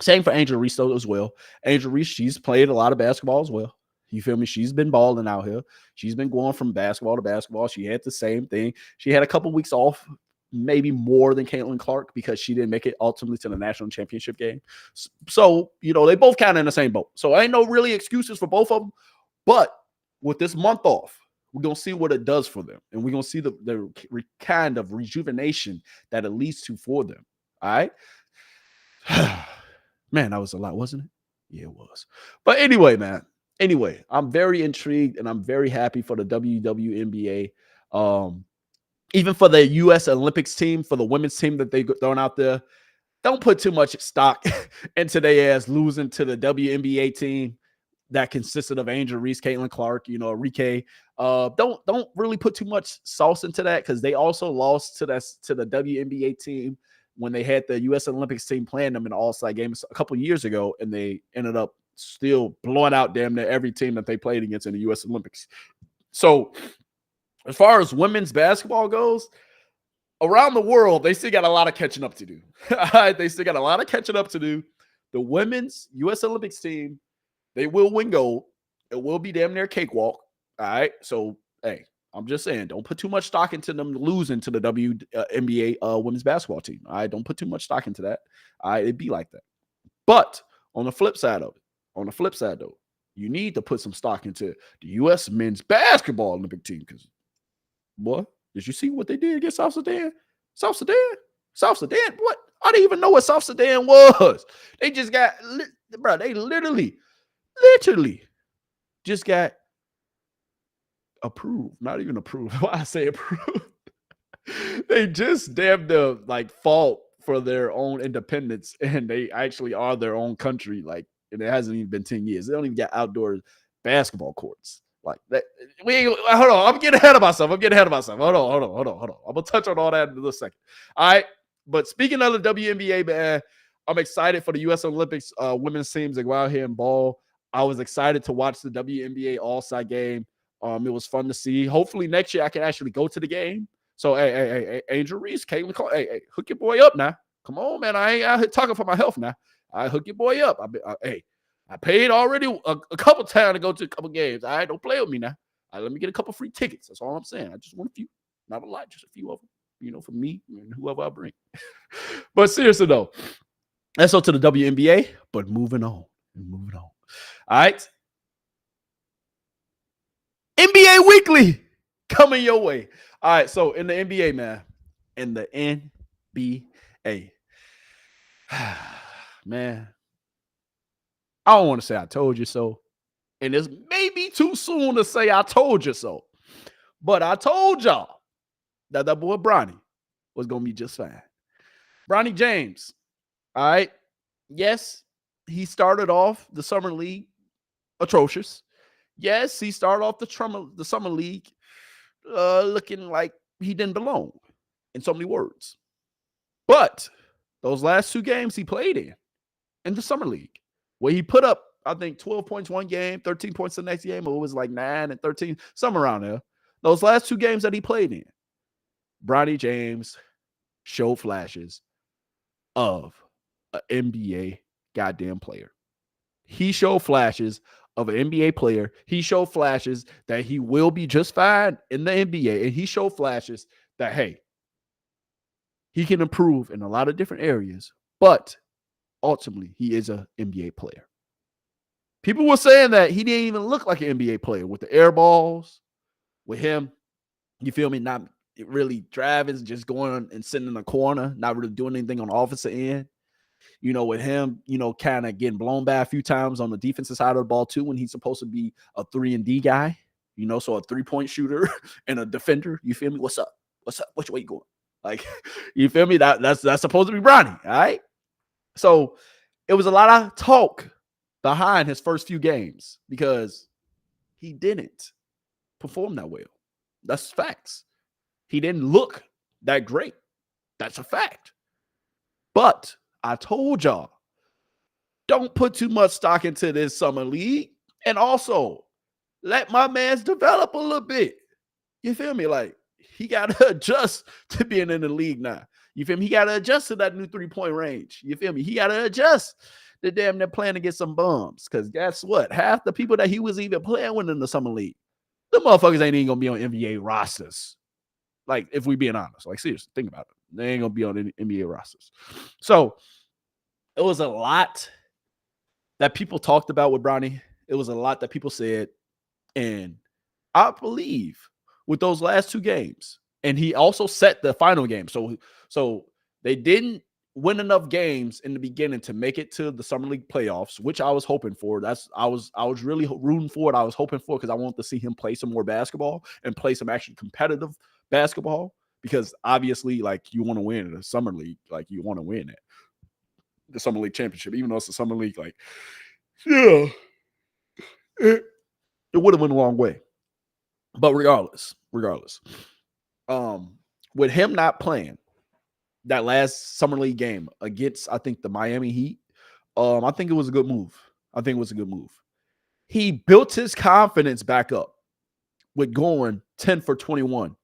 Same for Angel Reese, though, as well. Angel Reese, she's played a lot of basketball as well. You feel me? She's been balling out here. She's been going from basketball to basketball. She had the same thing. She had a couple weeks off, maybe more than Caitlin Clark, because she didn't make it ultimately to the national championship game. So, they both kind of in the same boat. So ain't no really excuses for both of them. But with this month off, we're going to see what it does for them. And we're going to see the kind of rejuvenation that it leads to for them. All right? Man, that was a lot, wasn't it? Yeah, it was. But anyway, man. Anyway, I'm very intrigued and I'm very happy for the WNBA. Even for the U.S. Olympics team, for the women's team that they're throwing out there, don't put too much stock into their ass losing to the WNBA team that consisted of Angel Reese, Caitlin Clark, Enrique. Don't really put too much sauce into that, because they also lost to the WNBA team when they had the U.S. Olympics team playing them in the All-Star game a couple years ago, and they ended up still blowing out damn near every team that they played against in the U.S. Olympics. So as far as women's basketball goes, around the world, they still got a lot of catching up to do. They still got a lot of catching up to do. The women's U.S. Olympics team, they will win gold. It will be damn near cakewalk. All right. So, hey, I'm just saying, don't put too much stock into them losing to the WNBA women's basketball team. All right. Don't put too much stock into that. All right. It'd be like that. But on the flip side of it, On the flip side, though, you need to put some stock into the U.S. men's basketball Olympic team because, boy, did you see what they did against South Sudan? South Sudan? What? I didn't even know what South Sudan was. They just got, bro, they literally just got approved. Not even approved. Why I say approved? They just damn near like fought for their own independence, and they actually are their own country. Like, and it hasn't even been 10 years. They don't even got outdoor basketball courts like that. Hold on. I'm getting ahead of myself. Hold on. I'm gonna touch on all that in a second. All right. But speaking of the WNBA, man, I'm excited for the U.S. Olympics women's teams to go out here and ball. I was excited to watch the WNBA All-Star game. It was fun to see. Hopefully next year I can actually go to the game. So, hey, Angel Reese, Caitlin, hey, hook your boy up now. Come on, man. I ain't out here talking for my health now. I hook your boy up. I paid already a couple times to go to a couple games. All right, don't play with me now. Let me get a couple free tickets. That's all I'm saying. I just want a few, not a lot, just a few of them. You know, for me and whoever I bring. But seriously though, let's go to the WNBA. But moving on. All right. NBA Weekly coming your way. All right. So in the NBA, man, man, I don't want to say I told you so. And it's maybe too soon to say I told you so. But I told y'all that boy Bronny was going to be just fine. Bronny James, all right? Yes, he started off the summer league atrocious. Yes, he started off the summer league looking like he didn't belong, in so many words. But those last 2 games he played in the summer league, where he put up, I think, 12 points one game, 13 points the next game, or it was like 9 and 13, somewhere around there. Those last 2 games that he played in, Bronny James showed flashes of an NBA goddamn player. He showed flashes of an NBA player. He showed flashes that he will be just fine in the NBA. And he showed flashes that, hey, he can improve in a lot of different areas, but ultimately he is an NBA player. People were saying that he didn't even look like an NBA player with the air balls, with him, you feel me, not really driving, just going and sitting in the corner, not really doing anything on the offensive end. You know, with him, you know, kind of getting blown by a few times on the defensive side of the ball too, when he's supposed to be a 3-and-D guy, you know, so a 3-point shooter and a defender. You feel me? What's up? Which way you going? Like, you feel me? That's supposed to be Bronny, all right? So it was a lot of talk behind his first few games because he didn't perform that well. That's facts. He didn't look that great. That's a fact. But I told y'all, don't put too much stock into this summer league. And also, let my mans develop a little bit. You feel me? Like, he got to adjust to being in the league now. You feel me? He got to adjust to that new 3-point range. You feel me? He got to adjust to damn near playing to get some bums. Because guess what? Half the people that he was even playing with in the summer league, the motherfuckers ain't even going to be on NBA rosters. Like, if we being honest. Like, seriously, think about it. They ain't going to be on any NBA rosters. So, it was a lot that people talked about with Bronny. It was a lot that people said. And I believe with those last 2 games, and he also set the final game. So they didn't win enough games in the beginning to make it to the summer league playoffs, which I was hoping for. I was really rooting for it. I was hoping for it because I wanted to see him play some more basketball and play some actually competitive basketball. Because obviously, like, you want to win in the summer league, like, you want to win it. The summer league championship, even though it's the summer league, like, yeah, it would have went a long way. But regardless, with him not playing that last summer league game against, I think, the Miami Heat, I think it was a good move. He built his confidence back up with going 10 for 21.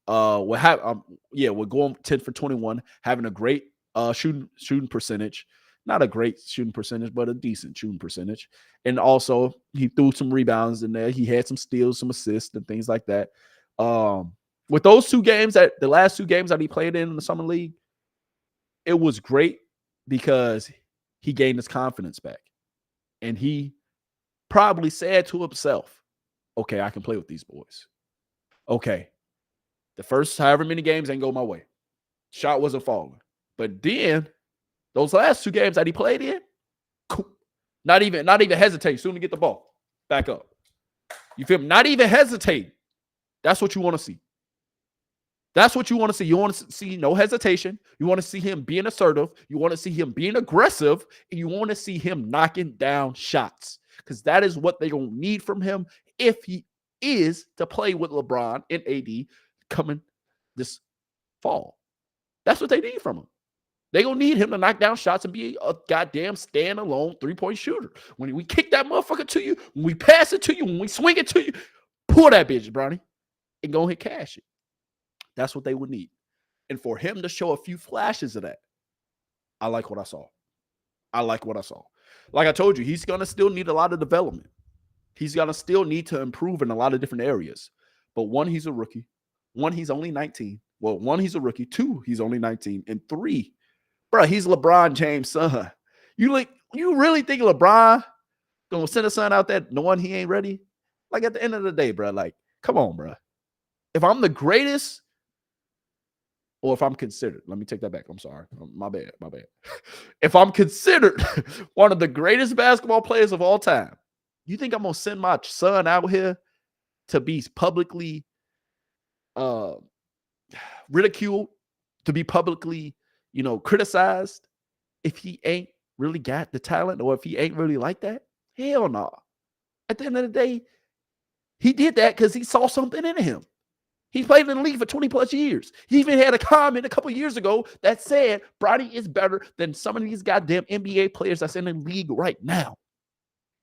With going 10 for 21, having a great shooting percentage. Not a great shooting percentage, but a decent shooting percentage. And also, he threw some rebounds in there. He had some steals, some assists, and things like that. With those 2 games, the last 2 games that he played in the summer league, it was great because he gained his confidence back. And he probably said to himself, okay, I can play with these boys. Okay, the first however many games ain't go my way. Shot wasn't falling. But then those last 2 games that he played in, not even hesitate. Soon to get the ball. Back up. You feel me? Not even hesitate. That's what you want to see. That's what you want to see. You want to see no hesitation. You want to see him being assertive. You want to see him being aggressive. And you want to see him knocking down shots. Because that is what they're going to need from him if he is to play with LeBron and AD coming this fall. That's what they need from him. They're going to need him to knock down shots and be a goddamn stand-alone three-point shooter. When we kick that motherfucker to you, when we pass it to you, when we swing it to you, pull that bitch, Bronny, and go ahead and cash it. That's what they would need. And for him to show a few flashes of that, I like what I saw. I like what I saw. Like I told you, he's going to still need a lot of development. He's going to still need to improve in a lot of different areas. But 1, he's a rookie. 1, he's only 19. Well, 1, he's a rookie. 2, he's only 19. And 3, bro, he's LeBron James' son. You really think LeBron going to send a son out there knowing he ain't ready? Like, at the end of the day, bro, like, come on, bro. If I'm the greatest, or if I'm considered, let me take that back. I'm sorry. My bad. If I'm considered one of the greatest basketball players of all time, you think I'm going to send my son out here to be publicly ridiculed, to be publicly, criticized if he ain't really got the talent or if he ain't really like that? Hell no. At the end of the day, he did that because he saw something in him. He's played in the league for 20 plus years. He even had a comment a couple years ago that said Brady is better than some of these goddamn NBA players that's in the league right now.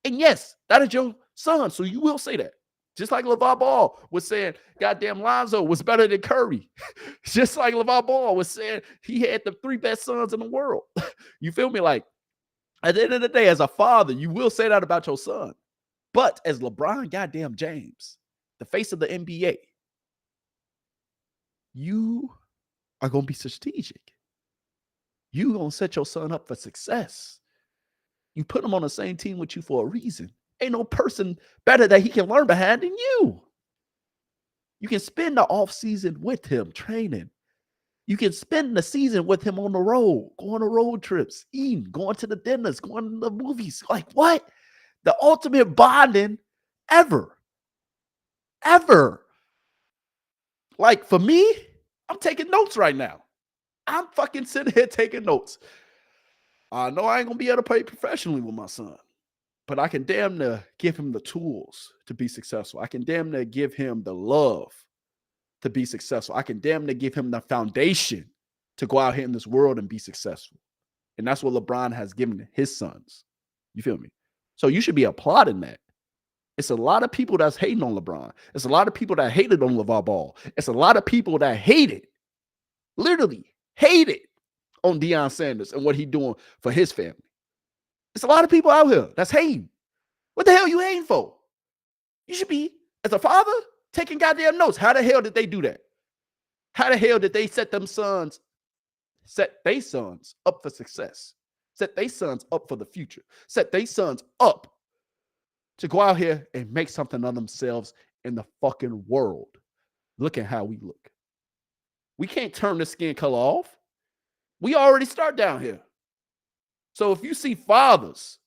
And yes, that is your son, so you will say that. Just like LeVar Ball was saying goddamn Lonzo was better than Curry. Just like LeVar Ball was saying he had the 3 best sons in the world. You feel me? Like, at the end of the day, as a father, you will say that about your son. But as LeBron goddamn James, the face of the NBA, you are going to be strategic. You're going to set your son up for success. You put him on the same team with you for a reason. Ain't no person better that he can learn behind than you. You can spend the off season with him training. You can spend the season with him on the road, going on road trips, eating, going to the dinners, going to the movies. Like, what? The ultimate bonding ever. Like, for me, I'm taking notes right now. I'm fucking sitting here taking notes. I know I ain't going to be able to play professionally with my son, but I can damn near give him the tools to be successful. I can damn near give him the love to be successful. I can damn near give him the foundation to go out here in this world and be successful. And that's what LeBron has given his sons. You feel me? So you should be applauding that. It's a lot of people that's hating on LeBron. It's a lot of people that hated on LeVar Ball. It's a lot of people that literally hated on Deion Sanders and what he's doing for his family. It's a lot of people out here that's hating. What the hell are you hating for? You should be, as a father, taking goddamn notes. How the hell did they do that? How the hell did they set their sons up for success? Set their sons up for the future. Set their sons up to go out here and make something of themselves in the fucking world. Look at how we look. We can't turn the skin color off. We already start down here. So if you see fathers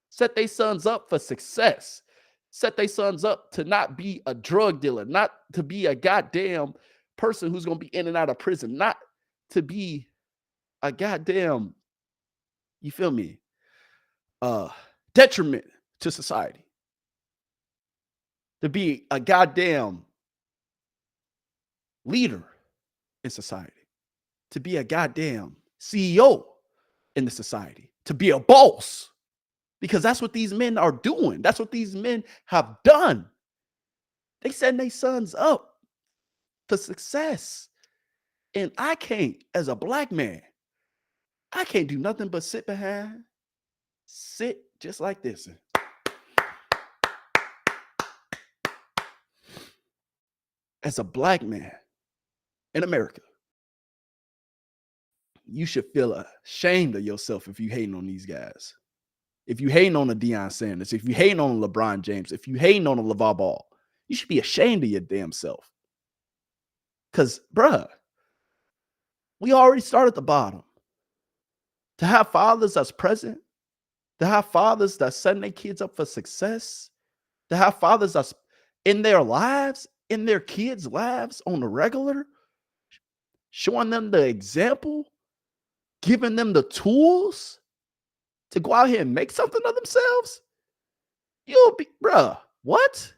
set their sons up for success, set their sons up to not be a drug dealer, not to be a goddamn person who's going to be in and out of prison, not to be a goddamn, you feel me, detriment to society, to be a goddamn leader in society, to be a goddamn CEO in the society, to be a boss, because that's what these men are doing. That's what these men have done. They setting their sons up for success. And I can't, as a black man, I can't do nothing but sit just like this. As a black man in America, you should feel ashamed of yourself if you hating on these guys. if you hating on a Deion Sanders, if you hating on a LeBron James, if you hating on a LeVar Ball, you should be ashamed of your damn self. Because, bruh, we already started at the bottom. To have fathers that's present, to have fathers that's setting their kids up for success, to have fathers that's in their lives, in their kids' lives on the regular, showing them the example, giving them the tools to go out here and make something of themselves, you'll be, bruh, what?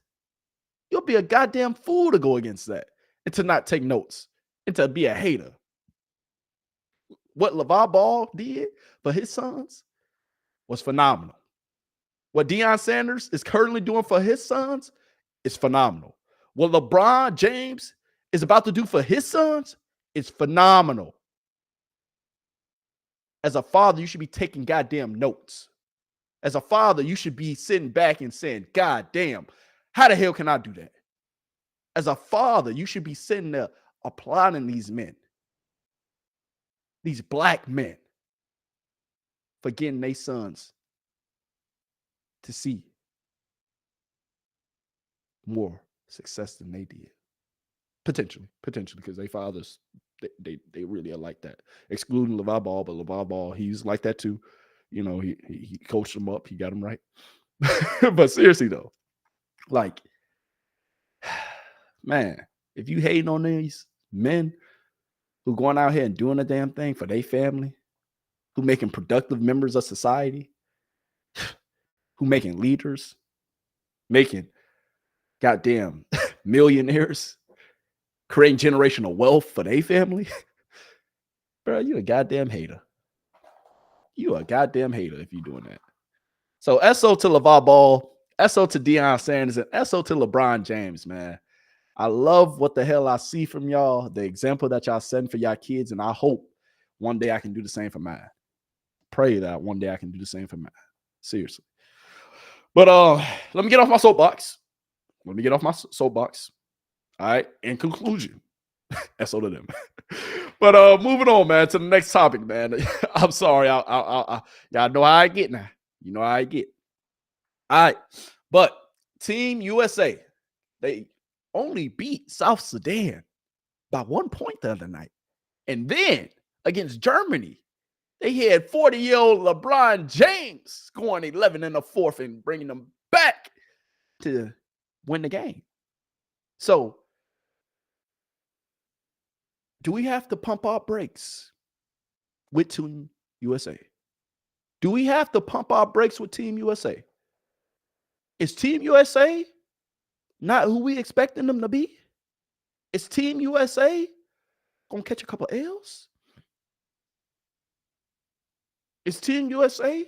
You'll be a goddamn fool to go against that and to not take notes and to be a hater. What LeVar Ball did for his sons was phenomenal. What Deion Sanders is currently doing for his sons is phenomenal. What LeBron James is about to do for his sons is phenomenal. As a father, you should be taking goddamn notes. As a father, you should be sitting back and saying, God damn, how the hell can I do that? As a father, you should be sitting there applauding these men, these black men, for getting their sons to see more success than they did. Potentially, because they fathers, they really are like that. Excluding LeVar Ball, but LeVar Ball, he's like that too. You know, he coached them up, he got them right. But seriously though, like, man, if you hating on these men who going out here and doing a damn thing for their family, who making productive members of society, who making leaders, making goddamn millionaires, creating generational wealth for their family, bro, you a goddamn hater. You a goddamn hater if you're doing that. So SO to LeVar Ball, SO to Deion Sanders, and SO to LeBron James, man. I love what the hell I see from y'all, the example that y'all setting for y'all kids, and I hope one day I can do the same for mine. Pray that one day I can do the same for mine. Seriously. But let me get off my soapbox. All right. In conclusion, SO to them. But moving on, man, to the next topic, man. I'm sorry. Y'all know how I get now. You know how I get. All right. But Team USA, they only beat South Sudan by 1 point the other night. And then against Germany, they had 40-year-old LeBron James scoring 11 in the fourth and bringing them back to win the game. So, do we have to pump our brakes with Team USA? Do we have to pump our brakes with Team USA? Is Team USA not who we expecting them to be? Is Team USA gonna catch a couple L's? Is Team USA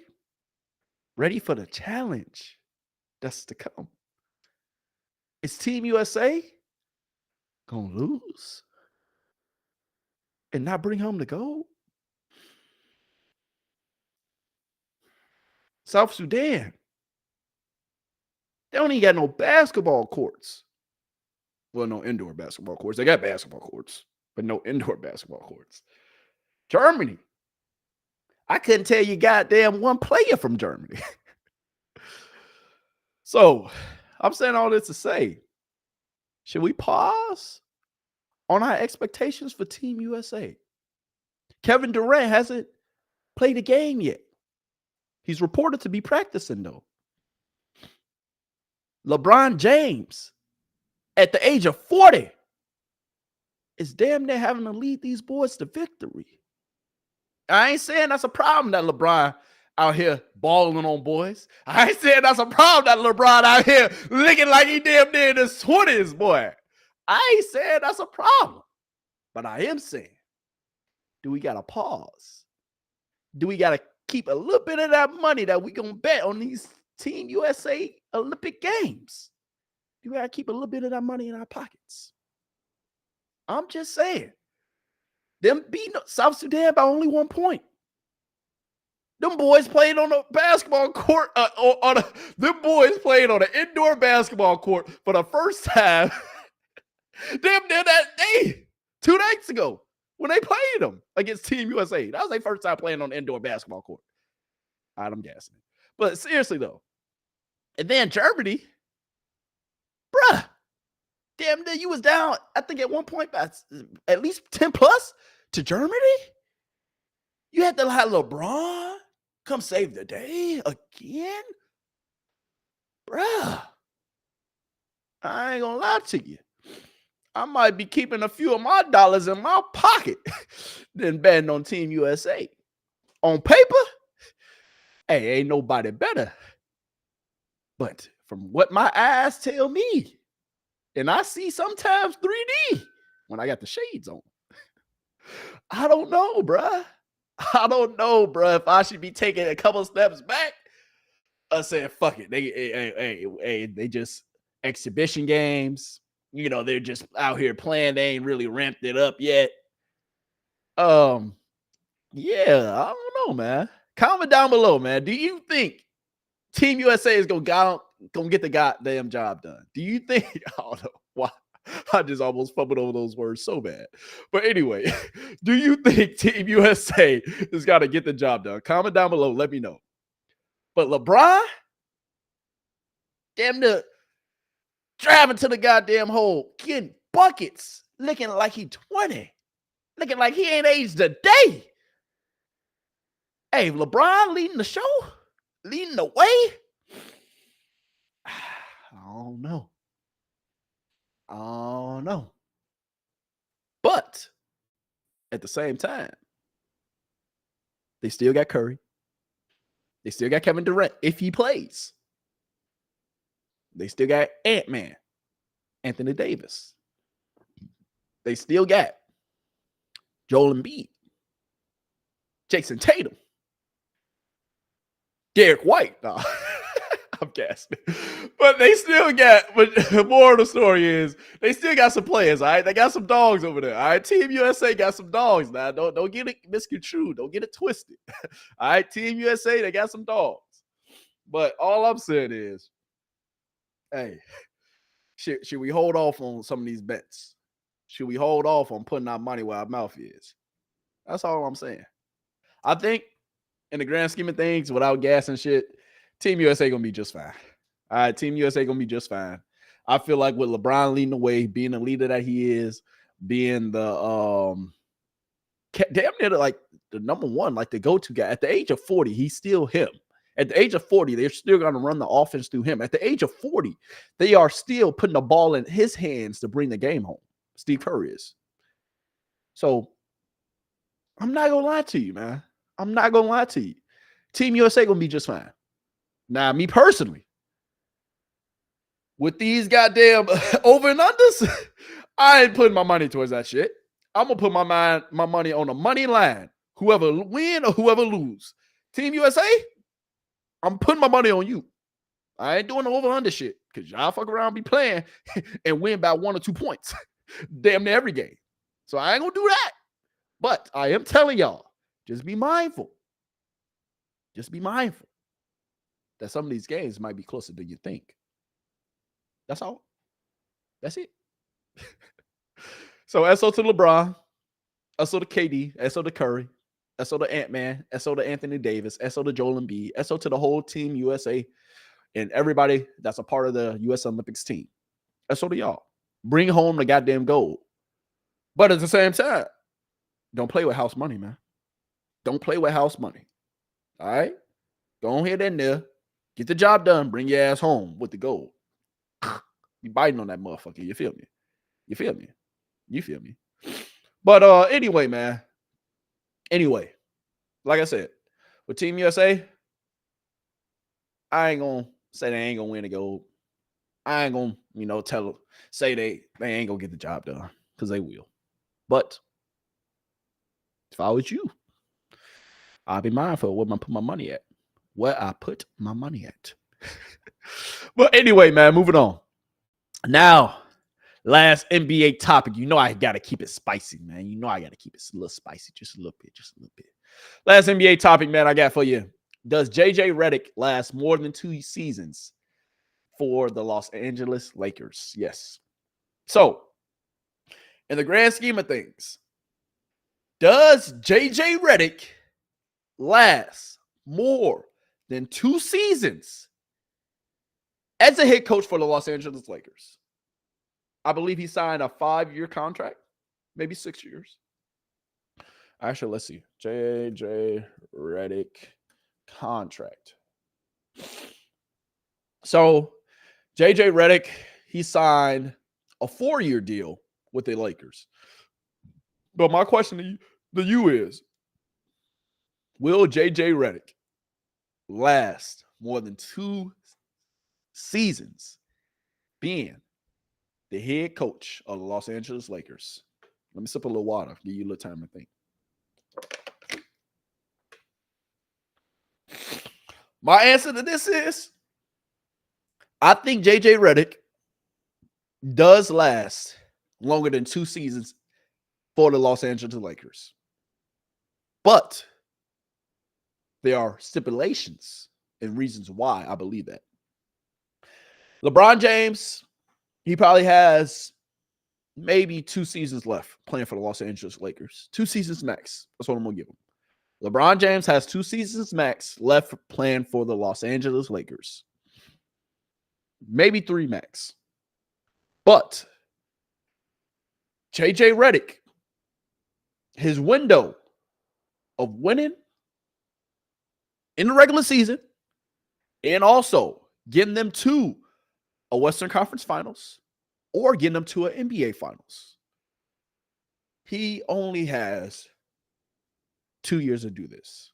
ready for the challenge that's to come? Is Team USA gonna lose and not bring home the gold? South Sudan, they don't even got no basketball courts. Well, no indoor basketball courts. They got basketball courts, but no indoor basketball courts. Germany, I couldn't tell you goddamn one player from Germany. So, I'm saying all this to say, should we pause on our expectations for Team USA? Kevin Durant hasn't played a game yet. He's reported to be practicing, though. LeBron James, at the age of 40, is damn near having to lead these boys to victory. I ain't saying that's a problem that LeBron out here balling on boys. I ain't saying that's a problem that LeBron out here looking like he damn near in his 20s, boy. I ain't saying that's a problem. But I am saying, do we got to pause? Do we got to keep a little bit of that money that we going to bet on these Team USA Olympic Games? Do we got to keep a little bit of that money in our pockets? I'm just saying. Them beating South Sudan by only 1 point. Them boys played on a basketball court. Them boys played on an indoor basketball court for the first time. Damn near that day, 2 nights ago, when they played them against Team USA. That was their first time playing on an indoor basketball court. All right, I'm gassing it. But seriously, though. And then Germany, bruh, damn, you was down, I think, at one point by at least 10 plus to Germany. You had to have LeBron come save the day again? Bruh, I ain't gonna lie to you. I might be keeping a few of my dollars in my pocket than betting on Team USA. On paper, hey, ain't nobody better. But from what my eyes tell me, and I see sometimes 3D when I got the shades on, I don't know, bruh. I don't know, bruh, if I should be taking a couple steps back. I said, fuck it. They just exhibition games. You know, they're just out here playing. They ain't really ramped it up yet. Yeah, I don't know, man. Comment down below, man. Do you think Team USA is gonna get the goddamn job done? Do you think? I don't know why. I just almost fumbled over those words so bad. But anyway, do you think Team USA is gotta get the job done? Comment down below. Let me know. But LeBron, damn near driving to the goddamn hole, getting buckets, looking like he 20, looking like he ain't aged a day. Hey, LeBron leading the show, leading the way. I don't know. But at the same time, they still got Curry. They still got Kevin Durant if he plays. They still got Ant-Man, Anthony Davis. They still got Joel Embiid, Jason Tatum, Derek White. No, I'm gasping. But they still got, but the moral of the story is they still got some players, all right? They got some dogs over there, all right? Team USA got some dogs now. Don't get it misconstrued. Don't get it twisted. All right, Team USA, they got some dogs. But all I'm saying is, hey, should we hold off on some of these bets? Should we hold off on putting our money where our mouth is? That's all I'm saying. I think in the grand scheme of things, without gas and shit, Team USA gonna be just fine. All right, Team USA gonna be just fine. I feel like with LeBron leading the way, being the leader that he is, being the damn near like the number one, like the go-to guy. At the age of 40, he's still him. At the age of 40, they're still going to run the offense through him. At the age of 40, they are still putting the ball in his hands to bring the game home. Steve Kerr is. So I'm not going to lie to you, man. I'm not going to lie to you. Team USA going to be just fine. Now, me personally, with these goddamn over and unders, I ain't putting my money towards that shit. I'm going to put my money on the money line. Whoever win or whoever lose. Team USA, I'm putting my money on you. I ain't doing the over-under shit because y'all fuck around be playing and win by 1 or 2 points damn near every game. So I ain't going to do that. But I am telling y'all, just be mindful. Just be mindful that some of these games might be closer than you think. That's all. That's it. So SO to LeBron, SO to KD, SO to Curry, SO to Ant-Man, SO to Anthony Davis, SO to Joel Embiid, SO to the whole Team USA and everybody that's a part of the U.S. Olympics team. SO to y'all. Bring home the goddamn gold. But at the same time, don't play with house money, man. Don't play with house money. All right? Go ahead in there. Get the job done. Bring your ass home with the gold. You biting on that motherfucker. You feel me? You feel me? You feel me? But anyway, man. Anyway, like I said, with Team USA, I ain't gonna say they ain't gonna win the gold. I ain't gonna, say they ain't gonna get the job done because they will. But if I was you, I'll be mindful of where I put my money at. Where I put my money at. But anyway, man, moving on. Now, last NBA topic. You know I gotta keep it spicy, man. You know I gotta keep it a little spicy, just a little bit. Last NBA topic, man, I got for you. Does JJ Redick last more than 2 seasons for the Los Angeles Lakers? Yes. So, in the grand scheme of things, does JJ Redick last more than 2 seasons as a head coach for the Los Angeles Lakers. I believe he signed a 5-year contract, maybe 6 years. Actually, let's see. JJ Redick contract. So, JJ Redick, he signed a 4-year deal with the Lakers. But my question to you is, will JJ Redick last more than 2 seasons being the head coach of the Los Angeles Lakers? Let me sip a little water, give you a little time to think. My answer to this is, I think JJ Redick does last longer than 2 seasons for the Los Angeles Lakers. But there are stipulations and reasons why I believe that. LeBron James, he probably has maybe 2 seasons left playing for the Los Angeles Lakers. 2 seasons max. That's what I'm going to give him. LeBron James has 2 seasons max left playing for the Los Angeles Lakers. Maybe 3 max. But JJ Redick, his window of winning in the regular season and also getting them to a Western Conference Finals or getting them to an NBA Finals, he only has 2 years to do this.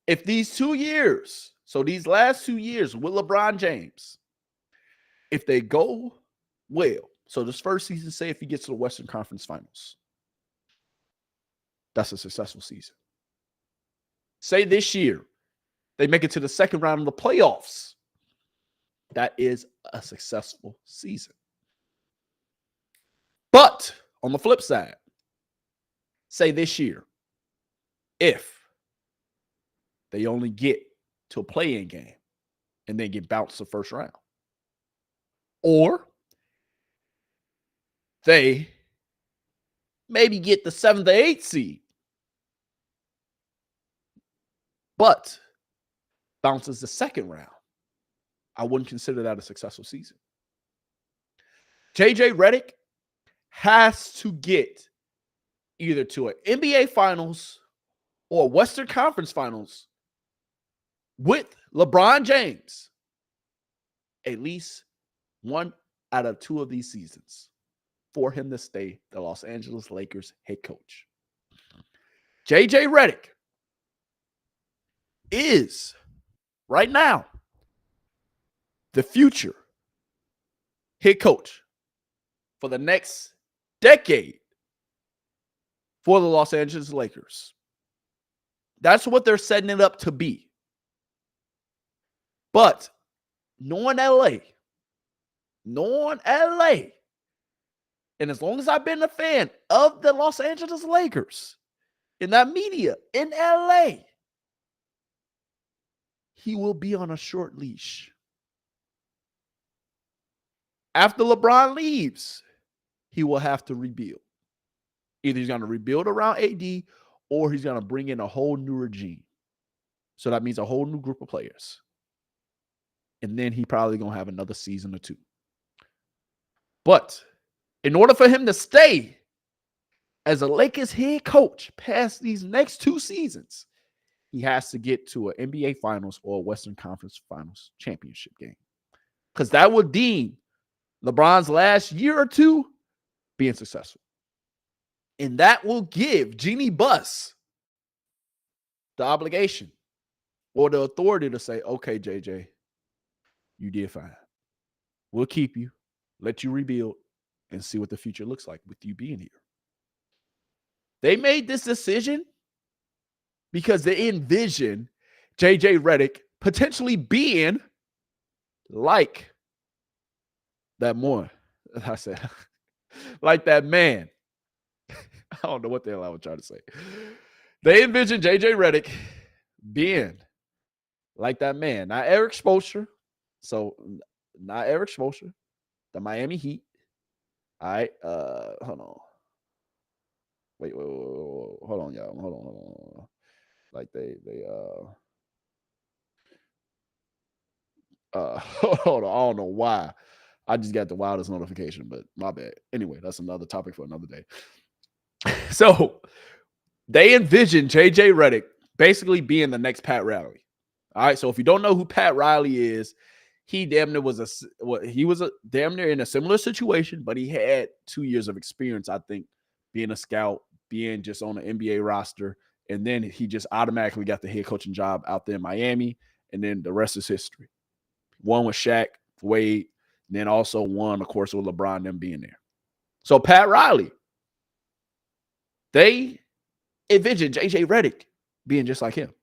If these 2 years, so these last 2 years with LeBron James, if they go well, so this first season, say if he gets to the Western Conference Finals, that's a successful season. Say this year, they make it to the second round of the playoffs, that is a successful season. But on the flip side, say this year, if they only get to a play-in game and then get bounced the first round, or they maybe get the 7th or 8th seed, but bounces the second round, I wouldn't consider that a successful season. JJ Redick has to get either to an NBA Finals or Western Conference Finals with LeBron James at least 1 out of 2 of these seasons for him to stay the Los Angeles Lakers head coach. JJ Redick is right now the future head coach for the next decade for the Los Angeles Lakers. That's what they're setting it up to be. But knowing LA, and as long as I've been a fan of the Los Angeles Lakers in that media in LA, he will be on a short leash. After LeBron leaves, he will have to rebuild. Either he's going to rebuild around AD or he's going to bring in a whole new regime. So that means a whole new group of players. And then he probably going to have another season or 2. But in order for him to stay as a Lakers head coach past these next 2 seasons, he has to get to an NBA Finals or a Western Conference Finals championship game. Because that would deem LeBron's last year or 2 being successful. And that will give Jeannie Buss the obligation or the authority to say, okay, JJ, you did fine. We'll keep you, let you rebuild, and see what the future looks like with you being here. They made this decision because they envision JJ Redick potentially being like that more. I said, like that man. I don't know what the hell I was trying to say. They envision JJ Redick being like that man. Not Eric Spoelstra. So, not Eric Spoelstra. The Miami Heat. All right. Hold on. Wait. Hold on, y'all. Hold on. Like they Hold on, I don't know why. I just got the wildest notification, but my bad. Anyway, that's another topic for another day. So they envision JJ Redick basically being the next Pat Riley. All right. So if you don't know who Pat Riley is, he damn near was damn near in a similar situation, but he had 2 years of experience, I think, being a scout, being just on the NBA roster, and then he just automatically got the head coaching job out there in Miami, and then the rest is history. One with Shaq, Wade, and then also one, of course, with LeBron and them being there. So Pat Riley, they envision JJ Redick being just like him.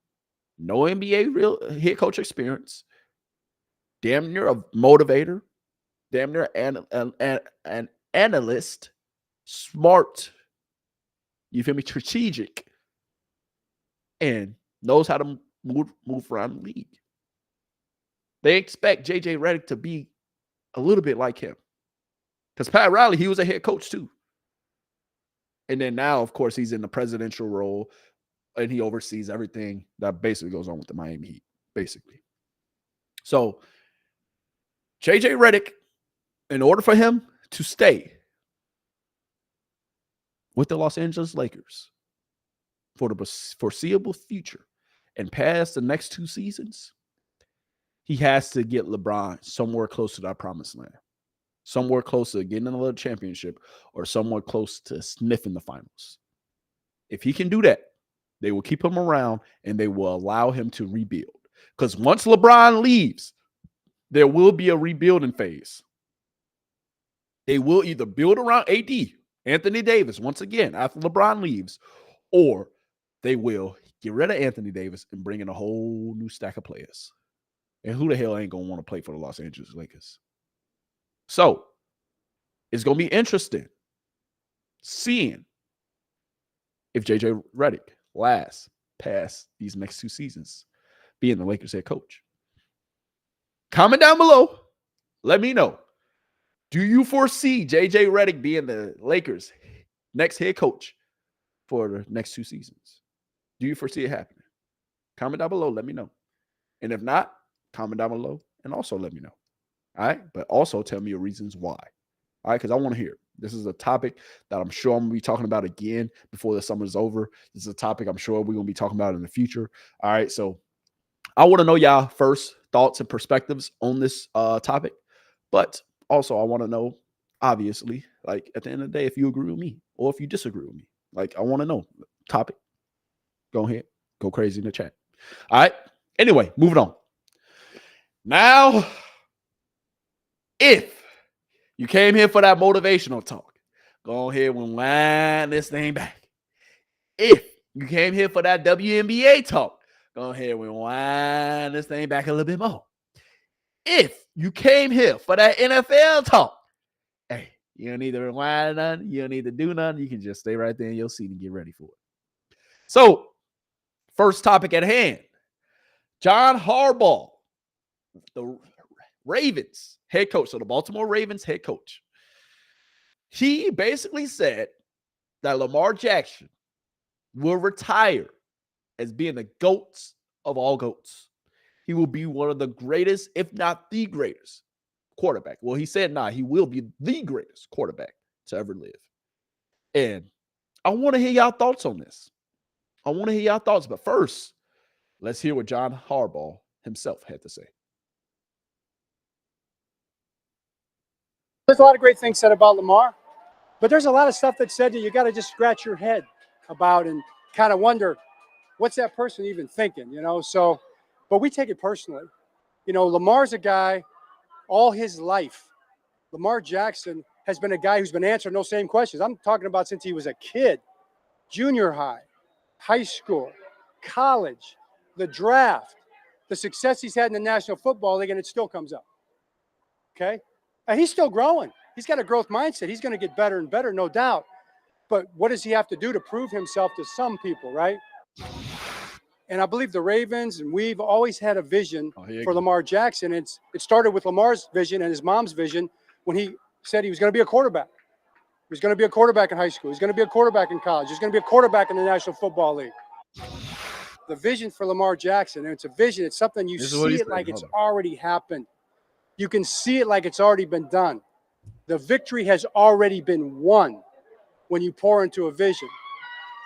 No NBA real head coach experience. Damn near a motivator. Damn near an analyst. Smart. You feel me? Strategic. And knows how to move around the league. They expect JJ Redick to be a little bit like him. Because Pat Riley, he was a head coach too. And then now, of course, he's in the presidential role and he oversees everything that basically goes on with the Miami Heat, basically. So, JJ Redick, in order for him to stay with the Los Angeles Lakers for the foreseeable future and past the next 2 seasons, he has to get LeBron somewhere close to that promised land. Somewhere close to getting another championship or somewhere close to sniffing the finals. If he can do that, they will keep him around and they will allow him to rebuild. Because once LeBron leaves, there will be a rebuilding phase. They will either build around AD, Anthony Davis, once again, after LeBron leaves, or they will get rid of Anthony Davis and bring in a whole new stack of players. And who the hell ain't going to want to play for the Los Angeles Lakers? So, it's going to be interesting seeing if JJ Redick lasts past these next 2 seasons being the Lakers head coach. Comment down below. Let me know. Do you foresee JJ Redick being the Lakers' next head coach for the next 2 seasons? Do you foresee it happening? Comment down below. Let me know. And if not, comment down below and also let me know. All right. But also tell me your reasons why. All right. Because I want to hear. This is a topic that I'm sure I'm going to be talking about again before the summer is over. This is a topic I'm sure we're going to be talking about in the future. All right. So I want to know y'all first thoughts and perspectives on this topic. But also I want to know, obviously, like at the end of the day, if you agree with me or if you disagree with me. Like I want to know topic. Go ahead. Go crazy in the chat. All right. Anyway, moving on. Now, if you came here for that motivational talk, go ahead and wind this thing back. If you came here for that WNBA talk, go ahead and wind this thing back a little bit more. If you came here for that NFL talk, hey, you don't need to rewind nothing. You don't need to do nothing. You can just stay right there in your seat and get ready for it. So, first topic at hand. John Harbaugh, the Ravens head coach, so the Baltimore Ravens head coach. He basically said that Lamar Jackson will retire as being the GOAT of all GOATs. He will be one of the greatest, if not the greatest quarterback. Well, he said, he will be the greatest quarterback to ever live. And I want to hear y'all thoughts on this. I want to hear y'all thoughts. But first, let's hear what John Harbaugh himself had to say. There's a lot of great things said about Lamar, but there's a lot of stuff that's said that you got to just scratch your head about and kind of wonder, what's that person even thinking, So, but we take it personally. Lamar's a guy all his life. Lamar Jackson has been a guy who's been answering those same questions. I'm talking about since he was a kid, junior high, high school, college, the draft, the success he's had in the National Football League, and it still comes up. Okay? And he's still growing. He's got a growth mindset. He's going to get better and better, no doubt. But what does he have to do to prove himself to some people, right? And I believe the Ravens and we've always had a vision for Lamar Jackson. It started with Lamar's vision and his mom's vision when he said he was going to be a quarterback. He was going to be a quarterback in high school. He's going to be a quarterback in college. He's going to be a quarterback in the National Football League. The vision for Lamar Jackson, and it's a vision. It's something you see it like it's already happened. You can see it like it's already been done. The victory has already been won when you pour into a vision.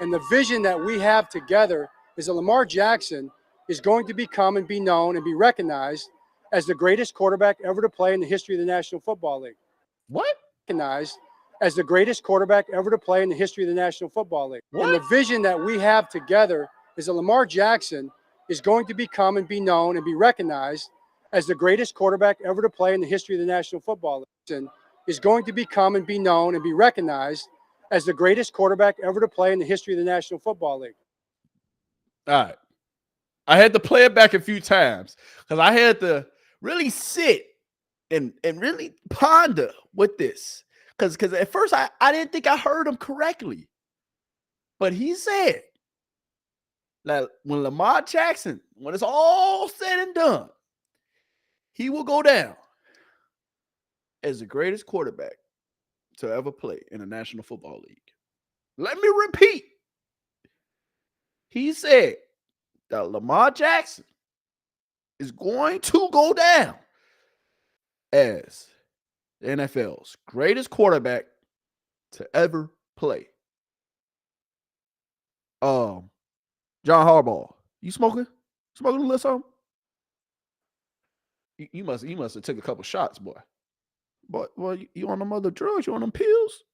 And the vision that we have together is that Lamar Jackson is going to become and be known and be recognized as the greatest quarterback ever to play in the history of the National Football League. What? Recognized as the greatest quarterback ever to play in the history of the National Football League. What? And the vision that we have together is that Lamar Jackson is going to become and be known and be recognized as the greatest quarterback ever to play in the history of the National Football League. And is going to become and be known and be recognized as the greatest quarterback ever to play in the history of the National Football League. All right. I had to play it back a few times because I had to really sit and really ponder with this. Because at first I didn't think I heard him correctly. But he said that when Lamar Jackson, when it's all said and done, he will go down as the greatest quarterback to ever play in the National Football League. Let me repeat. He said that Lamar Jackson is going to go down as the NFL's greatest quarterback to ever play. John Harbaugh, you smoking? Smoking a little something? You must have took a couple shots, boy. Boy, you on them other drugs? You on them pills?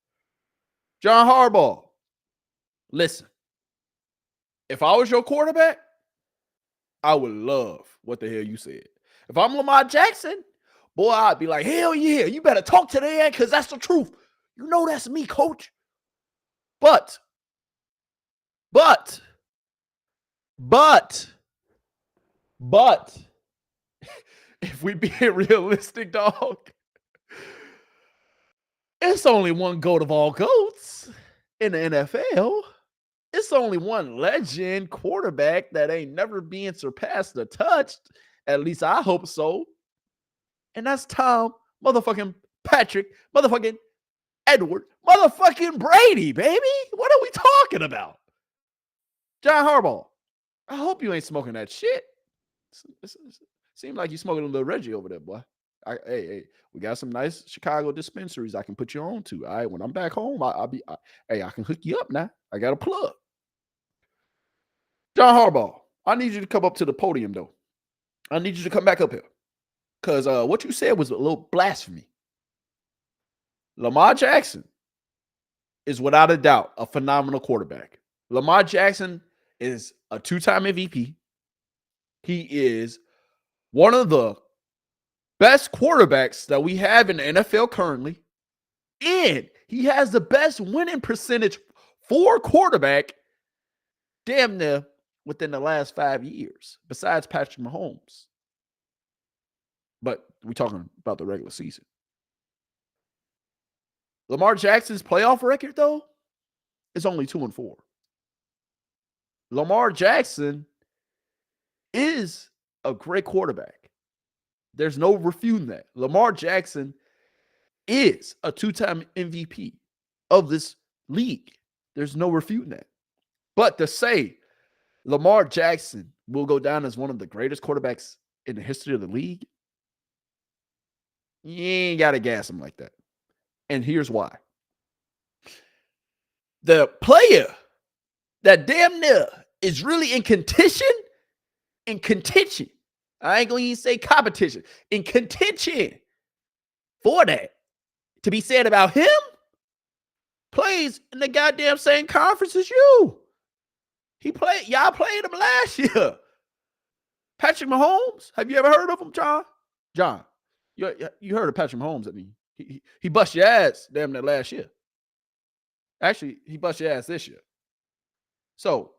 John Harbaugh, listen. If I was your quarterback, I would love what the hell you said. If I'm Lamar Jackson, boy, I'd be like, hell yeah, you better talk to their end because that's the truth. You know that's me, coach. But, if we being realistic, dog, it's only one GOAT of all GOATs in the NFL. It's only one legend quarterback that ain't never being surpassed or touched. At least I hope so. And that's Tom motherfucking Patrick motherfucking Edward motherfucking Brady, baby. What are we talking about? John Harbaugh, I hope you ain't smoking that shit. Seems like you smoking a little Reggie over there, boy. Hey, we got some nice Chicago dispensaries I can put you on to. All right, when I'm back home, I can hook you up now. I got a plug. John Harbaugh, I need you to come up to the podium, though. I need you to come back up here. Because what you said was a little blasphemy. Lamar Jackson is without a doubt a phenomenal quarterback. Lamar Jackson is a two-time MVP. He is one of the best quarterbacks that we have in the NFL currently. And he has the best winning percentage for quarterback damn near within the last 5 years, besides Patrick Mahomes. But we're talking about the regular season. Lamar Jackson's playoff record, though, is only 2-4. Lamar Jackson is a great quarterback. There's no refuting that. Lamar Jackson is a two-time MVP of this league. There's no refuting that. But to say Lamar Jackson will go down as one of the greatest quarterbacks in the history of the league, you ain't got to gas him like that. And here's why. The player that damn near is really in contention, I ain't going to even say competition, in contention for that to be said about him, plays in the goddamn same conference as you. Y'all played him last year. Patrick Mahomes, have you ever heard of him, John? John, you heard of Patrick Mahomes, I mean. He bust your ass damn near last year. Actually, he bust your ass this year. So,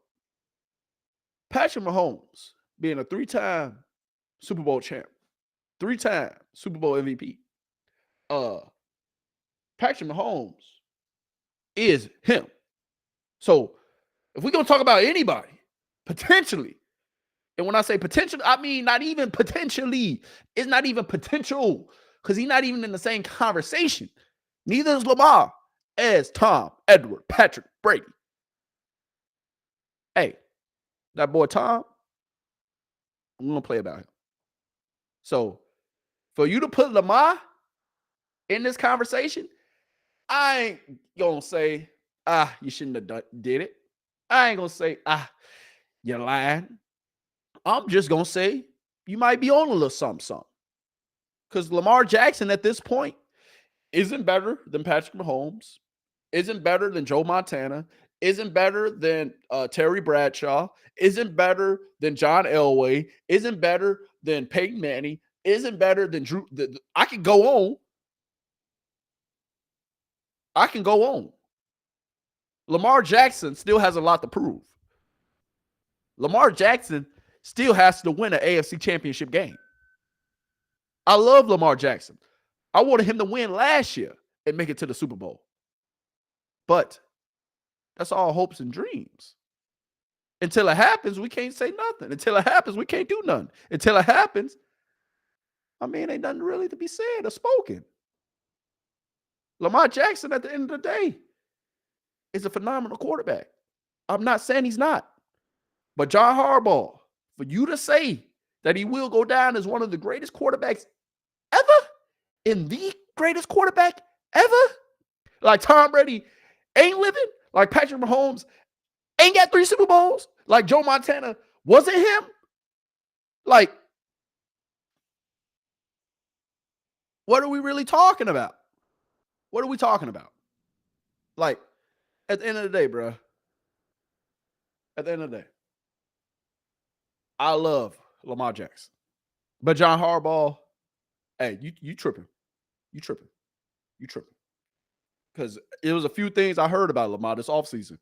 Patrick Mahomes being a three-time Super Bowl champ, three-time Super Bowl MVP, Patrick Mahomes is him. So, if we're going to talk about anybody, potentially, and when I say potential, I mean not even potentially. It's not even potential because he's not even in the same conversation. Neither is Lamar as Tom, Edward, Patrick, Brady. Hey, that boy Tom, I'm going to play about him. So, For you to put Lamar in this conversation, I ain't gonna say, you shouldn't have did it. I ain't gonna say, you're lying. I'm just gonna say you might be on a little something. Because Lamar Jackson at this point isn't better than Patrick Mahomes, isn't better than Joe Montana, isn't better than Terry Bradshaw, isn't better than John Elway, isn't better than Peyton Manning, isn't better than Drew. I can go on. Lamar Jackson still has a lot to prove. Lamar Jackson still has to win an AFC championship game. I love Lamar Jackson. I wanted him to win last year and make it to the Super Bowl. But that's all hopes and dreams. Until it happens, we can't say nothing. Until it happens, we can't do nothing. Until it happens, ain't nothing really to be said or spoken. Lamar Jackson, at the end of the day, is a phenomenal quarterback. I'm not saying he's not. But John Harbaugh, for you to say that he will go down as one of the greatest quarterbacks ever, in the greatest quarterback ever, like Tom Brady ain't living, like Patrick Mahomes ain't got 3 Super Bowls, like Joe Montana wasn't him, like, what are we really talking about? What are we talking about? Like, at the end of the day, bro, at the end of the day, I love Lamar Jackson. But John Harbaugh, hey, you tripping. You tripping. Because it was a few things I heard about Lamar this offseason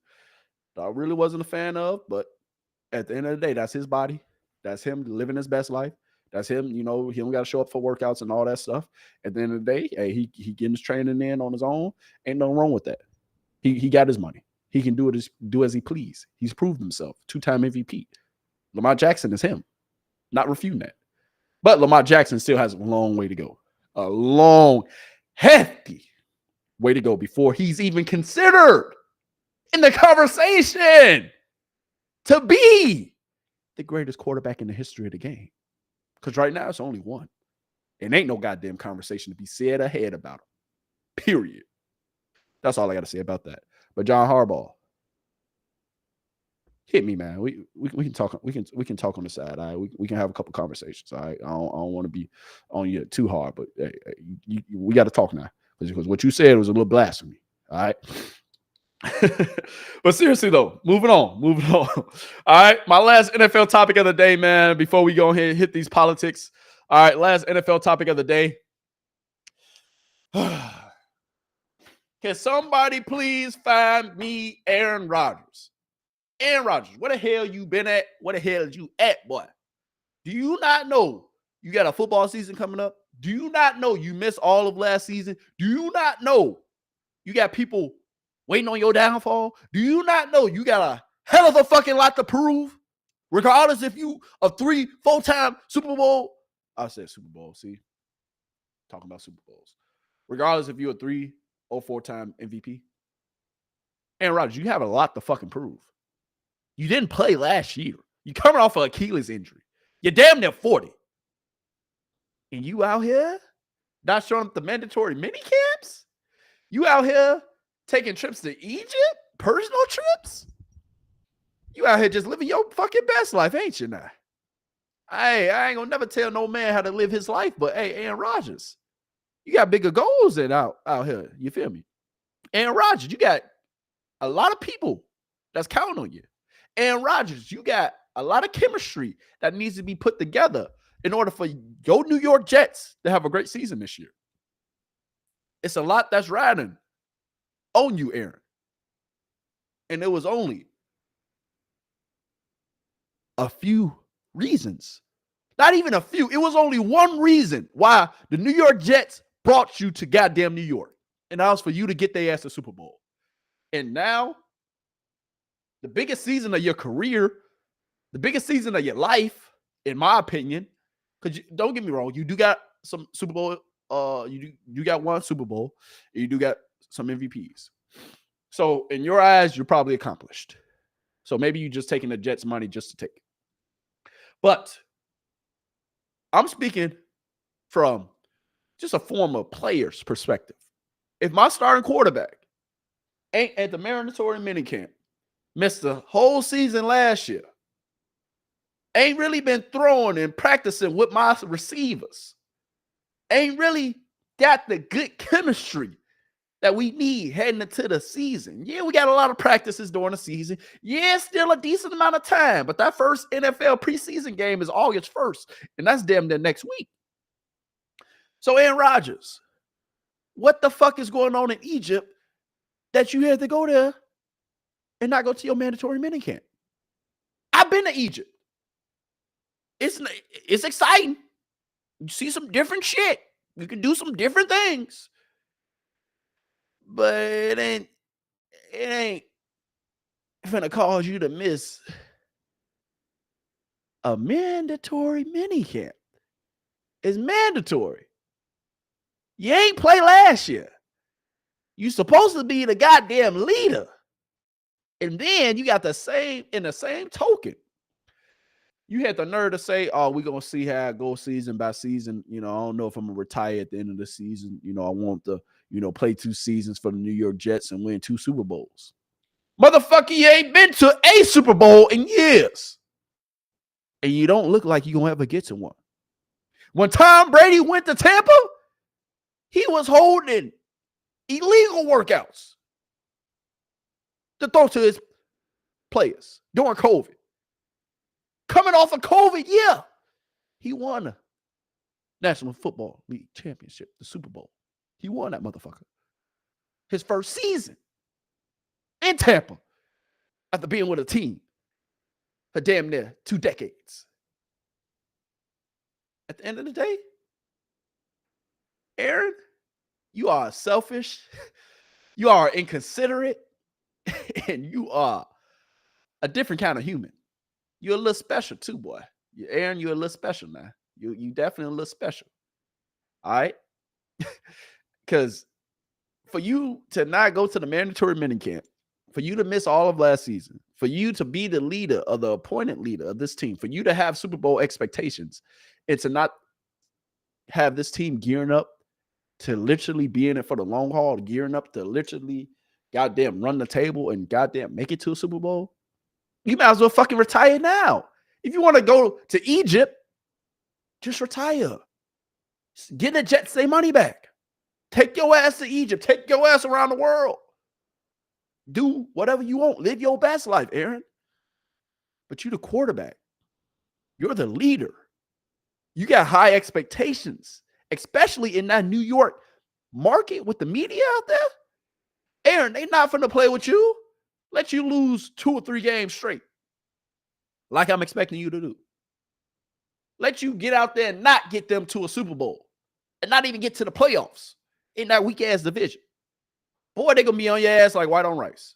that I really wasn't a fan of, but at the end of the day, that's his body. That's him living his best life. That's him, he don't got to show up for workouts and all that stuff. At the end of the day, hey, he getting his training in on his own. Ain't nothing wrong with that. He got his money. He can do as he please. He's proved himself. 2-time MVP. Lamar Jackson is him. Not refuting that. But Lamar Jackson still has a long way to go. A long, hefty way to go before he's even considered in the conversation to be the greatest quarterback in the history of the game. Because right now, it's only one. And ain't no goddamn conversation to be said ahead about him. Period. That's all I got to say about that. But John Harbaugh, hit me, man. We can talk. We can talk on the side. All right? We can have a couple conversations. All right. I don't want to be on you too hard, but hey, we got to talk now because what you said was a little blasphemy. All right. But seriously though, moving on. All right. My last NFL topic of the day, man. Before we go ahead and hit these politics. All right. Last NFL topic of the day. Can somebody please find me Aaron Rodgers? Aaron Rodgers, where the hell you been at? Where the hell you at, boy? Do you not know you got a football season coming up? Do you not know you missed all of last season? Do you not know you got people waiting on your downfall? Do you not know you got a hell of a fucking lot to prove? Regardless if you a 3-4-time Super Bowl. I said Super Bowl, see? Talking about Super Bowls. Regardless if you're a 3 or 4-time MVP. Aaron Rodgers, you have a lot to fucking prove. You didn't play last year. You coming off an Achilles injury. You're damn near 40. And you out here not showing up the mandatory minicamps? You out here taking trips to Egypt? Personal trips? You out here just living your fucking best life, ain't you now? Hey, I ain't gonna never tell no man how to live his life, but hey, Aaron Rodgers, you got bigger goals than out here. You feel me? Aaron Rodgers, you got a lot of people that's counting on you. Aaron Rodgers, you got a lot of chemistry that needs to be put together in order for your New York Jets to have a great season this year. It's a lot that's riding on you, Aaron. And it was only a few reasons. Not even a few. It was only one reason why the New York Jets brought you to goddamn New York. And that was for you to get their ass to Super Bowl. And now, the biggest season of your career, the biggest season of your life, in my opinion, because don't get me wrong, you do got some Super Bowl, you got one Super Bowl, and you do got some MVPs. So in your eyes, you're probably accomplished. So maybe you're just taking the Jets' money just to take it. But I'm speaking from just a former player's perspective. If my starting quarterback ain't at the mandatory minicamp, missed the whole season last year, ain't really been throwing and practicing with my receivers, ain't really got the good chemistry that we need heading into the season. Yeah, we got a lot of practices during the season. Yeah, still a decent amount of time, but that first NFL preseason game is August 1st, and that's damn near next week. So, Aaron Rodgers, what the fuck is going on in Egypt that you had to go there and not go to your mandatory minicamp? I've been to Egypt. It's exciting. You see some different shit. You can do some different things. But it ain't gonna cause you to miss a mandatory minicamp. It's mandatory. You ain't play last year. You supposed to be the goddamn leader. And then you got the same token. You had the nerve to say, oh, we're going to see how it goes season by season. I don't know if I'm going to retire at the end of the season. I want to, play 2 seasons for the New York Jets and win 2 Super Bowls. Motherfucker, you ain't been to a Super Bowl in years. And you don't look like you're going to ever get to one. When Tom Brady went to Tampa, he was holding illegal workouts to throw to his players during COVID. Coming off of COVID, yeah, he won the National Football League Championship, the Super Bowl. He won that motherfucker. His first season in Tampa after being with a team for damn near 2 decades. At the end of the day, Aaron, you are selfish, you are inconsiderate, and you are a different kind of human. You're a little special too, boy. Aaron, you're a little special now. You definitely a little special. All right? Because for you to not go to the mandatory minicamp, for you to miss all of last season, for you to be the leader or the appointed leader of this team, for you to have Super Bowl expectations, and to not have this team gearing up to literally be in it for the long haul, gearing up to literally goddamn run the table and goddamn make it to a Super Bowl, you might as well fucking retire now. If you want to go to Egypt, just retire. Get the Jets their money back. Take your ass to Egypt. Take your ass around the world. Do whatever you want. Live your best life, Aaron. But you're the quarterback. You're the leader. You got high expectations, especially in that New York market with the media out there. Aaron, they not finna play with you. Let you lose 2 or 3 games straight, like I'm expecting you to do. Let you get out there and not get them to a Super Bowl and not even get to the playoffs in that weak-ass division. Boy, they're going to be on your ass like white on rice.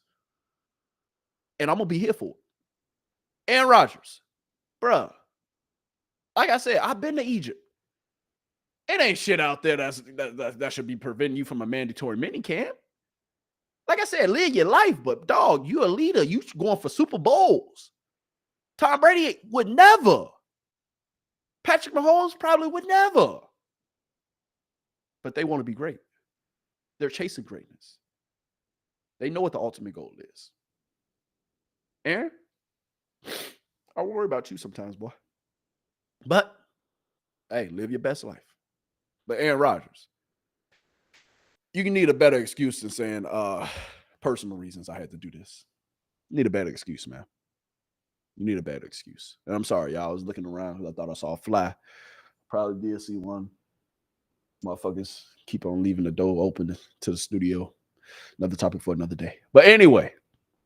And I'm going to be here for it. Aaron Rodgers, bruh, like I said, I've been to Egypt. It ain't shit out there that should be preventing you from a mandatory minicamp. Like I said, live your life, but dog, you a leader. You going for Super Bowls. Tom Brady would never. Patrick Mahomes probably would never. But they want to be great. They're chasing greatness. They know what the ultimate goal is. Aaron, I worry about you sometimes, boy. But, hey, live your best life. But Aaron Rodgers, you can need a better excuse than saying personal reasons I had to do this. You need a better excuse, man. You need a better excuse. And I'm sorry, y'all. I was looking around because I thought I saw a fly. Probably did see one. Motherfuckers keep on leaving the door open to the studio. Another topic for another day. But anyway,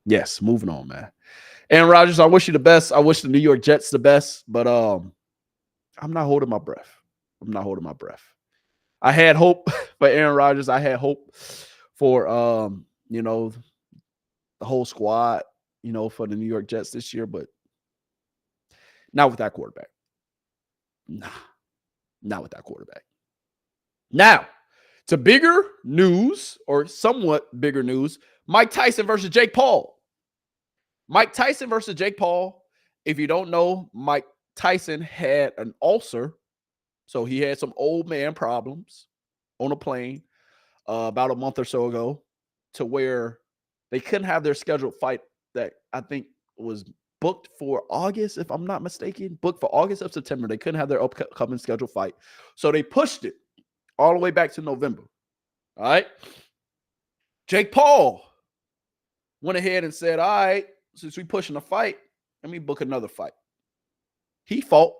yes, moving on, man. Aaron Rodgers, I wish you the best. I wish the New York Jets the best. But I'm not holding my breath. I'm not holding my breath. I had hope for Aaron Rodgers. I had hope for, the whole squad, for the New York Jets this year, but not with that quarterback. Nah, not with that quarterback. Now, to bigger news, or somewhat bigger news, Mike Tyson versus Jake Paul. Mike Tyson versus Jake Paul. If you don't know, Mike Tyson had an ulcer. So he had some old man problems. on a plane about a month or so ago to where they couldn't have their scheduled fight that I think was booked for August, if I'm not mistaken, booked for August of September. They couldn't have their upcoming scheduled fight. So they pushed it all the way back to November. All right. Jake Paul went ahead and said, all right, since we pushing a fight, let me book another fight. He fought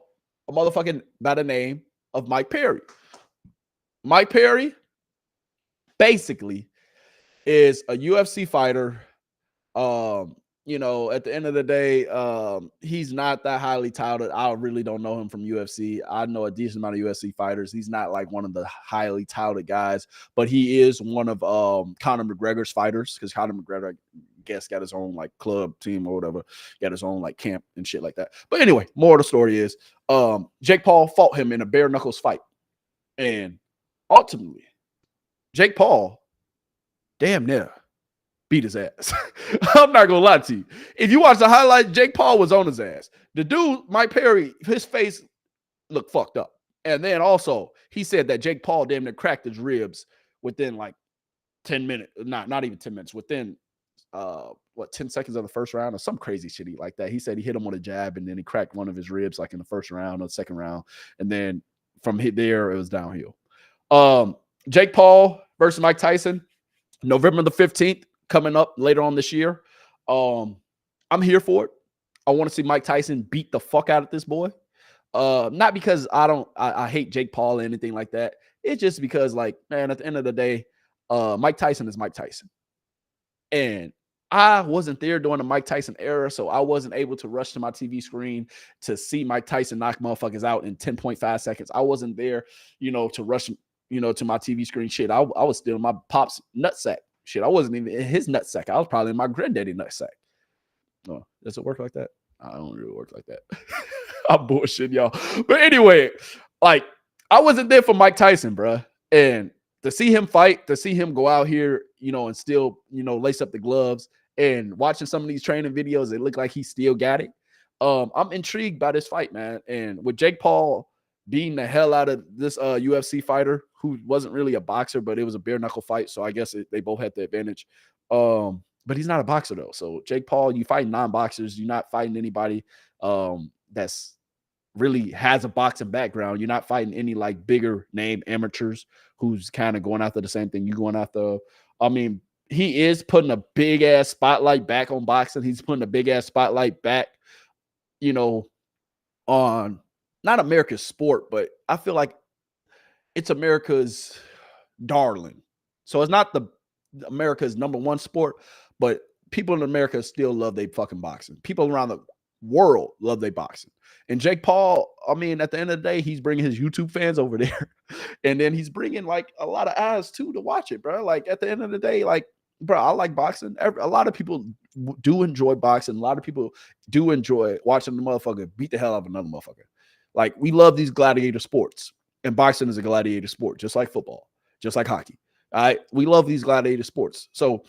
a motherfucking by the name of Mike Perry. Mike Perry basically is a UFC fighter. You know, at the end of the day, he's not that highly touted. I really don't know him from UFC. I know a decent amount of UFC fighters. He's not like one of the highly touted guys, but he is one of Conor McGregor's fighters, because Conor McGregor, I guess, got his own like club team or whatever, got his own like camp and shit like that. But anyway, more of the story is Jake Paul fought him in a bare knuckles fight. And ultimately, Jake Paul damn near beat his ass. I'm not gonna lie to you. If you watch the highlights, Jake Paul was on his ass. The dude, Mike Perry, his face looked fucked up. And then also, he said that Jake Paul damn near cracked his ribs within like 10 minutes. Not even 10 minutes. Within 10 seconds of the first round or some crazy shit like that. He said he hit him with a jab and then he cracked one of his ribs like in the first round or the second round. And then from there, it was downhill. Jake Paul versus Mike Tyson, November the 15th. Coming up later on this year. I'm here for it. I want to see Mike Tyson beat the fuck out of this boy. Not because I hate Jake Paul or anything like that. It's just because, like, man, at the end of the day, Mike Tyson is Mike Tyson. And I wasn't there during the Mike Tyson era, so I wasn't able to rush to my TV screen to see Mike Tyson knock motherfuckers out in 10.5 seconds. I wasn't there, to rush, to my TV screen. Shit, I was still in my pop's nutsack. Shit, I wasn't even in his nutsack. I was probably in my granddaddy nutsack. No, does it work like that? I don't really work like that. I'm bullshit, y'all. But anyway, like, I wasn't there for Mike Tyson, bro. And to see him fight, to see him go out here, and still, lace up the gloves, and watching some of these training videos, it looked like he still got it. I'm intrigued by this fight, man. And with Jake Paul beating the hell out of this UFC fighter who wasn't really a boxer, but it was a bare knuckle fight. So I guess they both had the advantage. But he's not a boxer though. So Jake Paul, you fight non-boxers. You're not fighting anybody that's really has a boxing background. You're not fighting any like bigger name amateurs who's kind of going after the same thing you're going after. I mean, he is putting a big ass spotlight back on boxing. He's putting a big ass spotlight back, on not America's sport, but I feel like it's America's darling. So it's not America's number one sport, but people in America still love their fucking boxing. People around the world love their boxing. And Jake Paul, I mean, at the end of the day, he's bringing his YouTube fans over there. And then he's bringing like a lot of eyes too to watch it, bro. Like at the end of the day, like, bro, I like boxing. A lot of people do enjoy boxing. A lot of people do enjoy watching the motherfucker beat the hell out of another motherfucker. Like, we love these gladiator sports, and boxing is a gladiator sport, just like football, just like hockey. All right, we love these gladiator sports. So,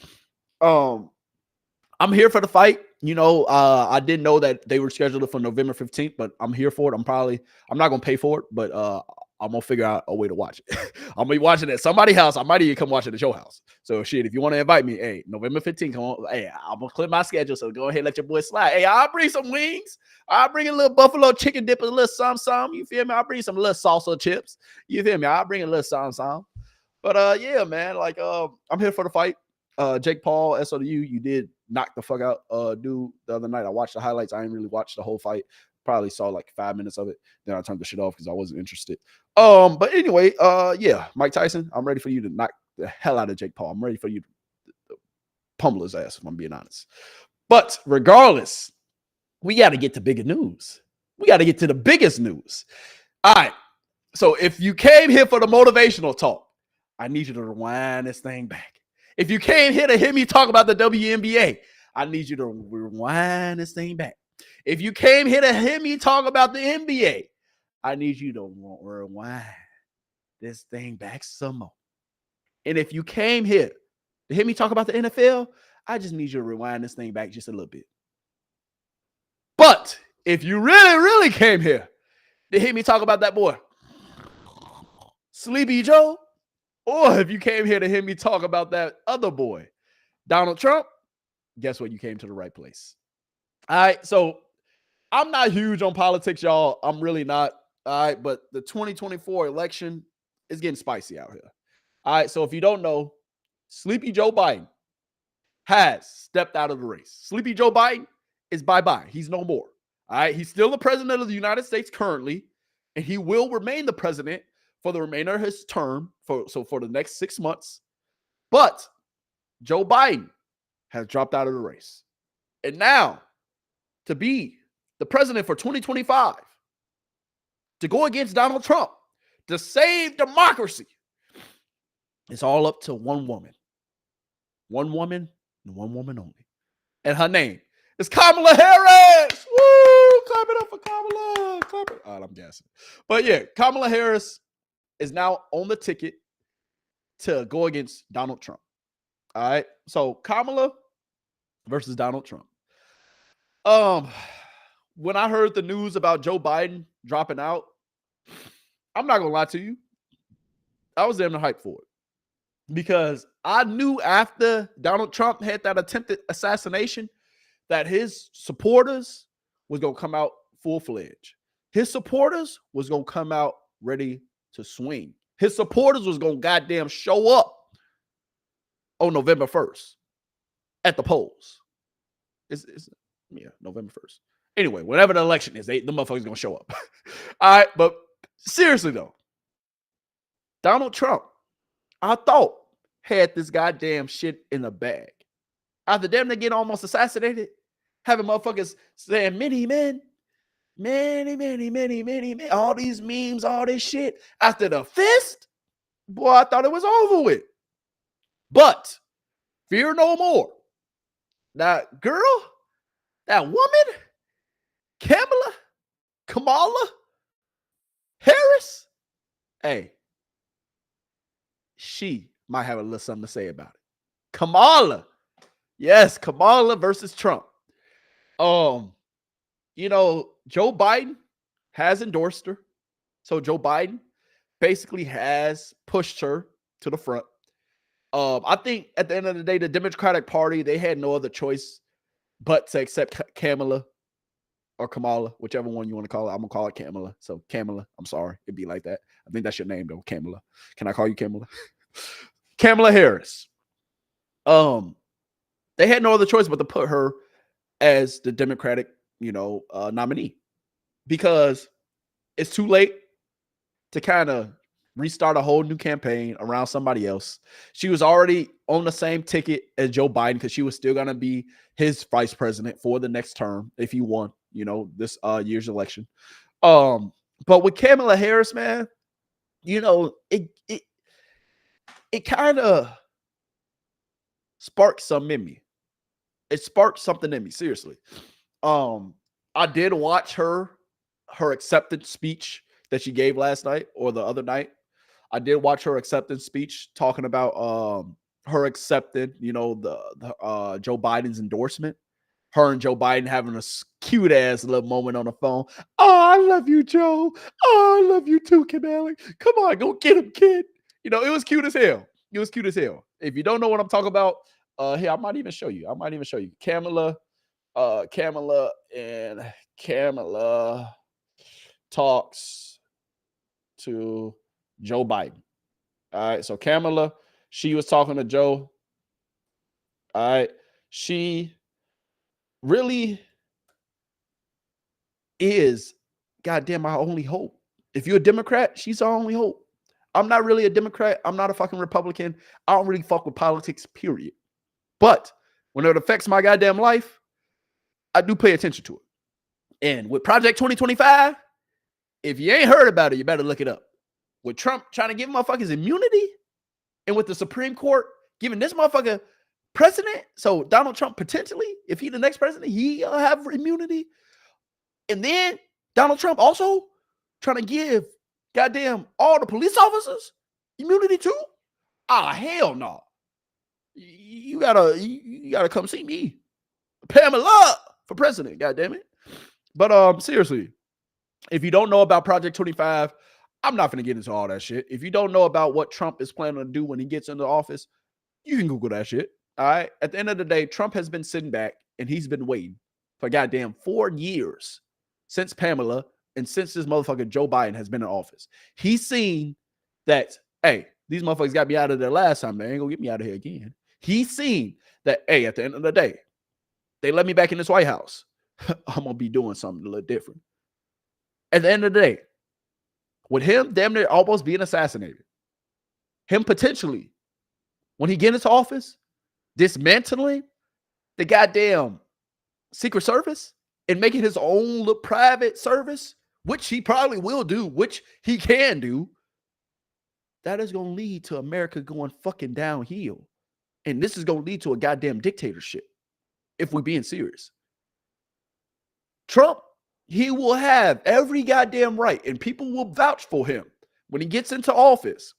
I'm here for the fight. I didn't know that they were scheduled for November 15th, but I'm here for it. I'm not gonna pay for it, but I'm gonna figure out a way to watch it. I'm gonna be watching it at somebody's house. I might even come watch it at your house. So shit, if you want to invite me, hey, November 15th, come on. Hey, I'm gonna clear my schedule. So go ahead and let your boy slide. Hey, I'll bring some wings. I'll bring a little buffalo chicken dip, a little some. You feel me? I'll bring some little salsa chips. You feel me? I'll bring a little some. But yeah, man, like I'm here for the fight. Jake Paul, SOU, you did knock the fuck out dude the other night. I watched the highlights. I didn't really watch the whole fight. Probably saw like 5 minutes of it. Then I turned the shit off because I wasn't interested. But anyway, yeah, Mike Tyson, I'm ready for you to knock the hell out of Jake Paul. I'm ready for you to pummel his ass, if I'm being honest. But regardless, we got to get to bigger news. We got to get to the biggest news. All right. So if you came here for the motivational talk, I need you to rewind this thing back. If you came here to hear me talk about the WNBA, I need you to rewind this thing back. If you came here to hear me talk about the NBA, I need you to rewind this thing back some more. And if you came here to hear me talk about the NFL, I just need you to rewind this thing back just a little bit. But if you really, really came here to hear me talk about that boy, Sleepy Joe, or if you came here to hear me talk about that other boy, Donald Trump, guess what? You came to the right place. All right. So I'm not huge on politics, y'all. I'm really not. All right. But the 2024 election is getting spicy out here. All right. So if you don't know, Sleepy Joe Biden has stepped out of the race. Sleepy Joe Biden is bye-bye. He's no more. All right. He's still the president of the United States currently, and he will remain the president for the remainder of his term for the next 6 months. But Joe Biden has dropped out of the race. And now, to be the president for 2025, to go against Donald Trump, to save democracy, it's all up to one woman. One woman and one woman only. And her name is Kamala Harris. Woo! Clap it up for Kamala. Clap it. I'm guessing. But yeah, Kamala Harris is now on the ticket to go against Donald Trump. All right. So Kamala versus Donald Trump. When I heard the news about Joe Biden dropping out, I'm not gonna lie to you, I was damn hyped for it. Because I knew after Donald Trump had that attempted assassination that his supporters was going to come out full-fledged. His supporters was going to come out ready to swing. His supporters was going to goddamn show up on November 1st at the polls. Yeah, November 1st. Anyway, whenever the election is, the motherfuckers going to show up. All right, but seriously though, Donald Trump, I thought, had this goddamn shit in the bag. After them to get almost assassinated, having motherfuckers saying many men, all these memes, all this shit. After the fist, boy, I thought it was over with. But fear no more. That girl, that woman, Kamala Harris, hey, she might have a little something to say about it. Kamala. Yes, Kamala versus Trump. Joe Biden has endorsed her. So Joe Biden basically has pushed her to the front. I think at the end of the day, the Democratic Party, they had no other choice but to accept Kamala or Kamala, whichever one you want to call it. I'm going to call it Kamala. So Kamala, I'm sorry. It'd be like that. I think that's your name though, Kamala. Can I call you Kamala? Kamala Harris. They had no other choice but to put her as the Democratic, nominee, because it's too late to kind of restart a whole new campaign around somebody else. She was already on the same ticket as Joe Biden because she was still going to be his vice president for the next term if he won, this year's election. But with Kamala Harris, man, it kind of sparked something in me. It sparked something in me, seriously. I did watch her acceptance speech that she gave last night or the other night. I did watch her acceptance speech talking about her accepting, the Joe Biden's endorsement. Her and Joe Biden having a cute ass little moment on the phone. Oh, I love you, Joe. Oh, I love you too, Kamala. Come on, go get him, kid. It was cute as hell. It was cute as hell. If you don't know what I'm talking about, here, I might even show you. Kamala talks to Joe Biden. All right. So Kamala, she was talking to Joe. All right. She really is, goddamn, my only hope. If you're a Democrat, she's our only hope. I'm not really a Democrat. I'm not a fucking Republican. I don't really fuck with politics, period. But when it affects my goddamn life, I do pay attention to it. And with Project 2025, if you ain't heard about it, you better look it up. With Trump trying to give motherfuckers immunity, and with the Supreme Court giving this motherfucker president, so Donald Trump potentially, if he's the next president, he'll have immunity. And then Donald Trump also trying to give goddamn all the police officers immunity too? Ah, hell no. You gotta come see me. Pamela for president, goddamn it. But seriously, if you don't know about Project 25, I'm not going to get into all that shit. If you don't know about what Trump is planning to do when he gets into office, you can Google that shit. All right. At the end of the day, Trump has been sitting back and he's been waiting for goddamn 4 years since Pamela and since this motherfucker Joe Biden has been in office. He's seen that, hey, these motherfuckers got me out of there last time. They ain't gonna get me out of here again. He's seen that, hey, at the end of the day, they let me back in this White House. I'm gonna be doing something a little different. At the end of the day, with him damn near almost being assassinated, him potentially, when he get into office, dismantling the goddamn Secret Service and making his own little private service, which he probably will do, which he can do, that is going to lead to America going fucking downhill. And this is going to lead to a goddamn dictatorship, if we're being serious. Trump, he will have every goddamn right, and people will vouch for him when he gets into office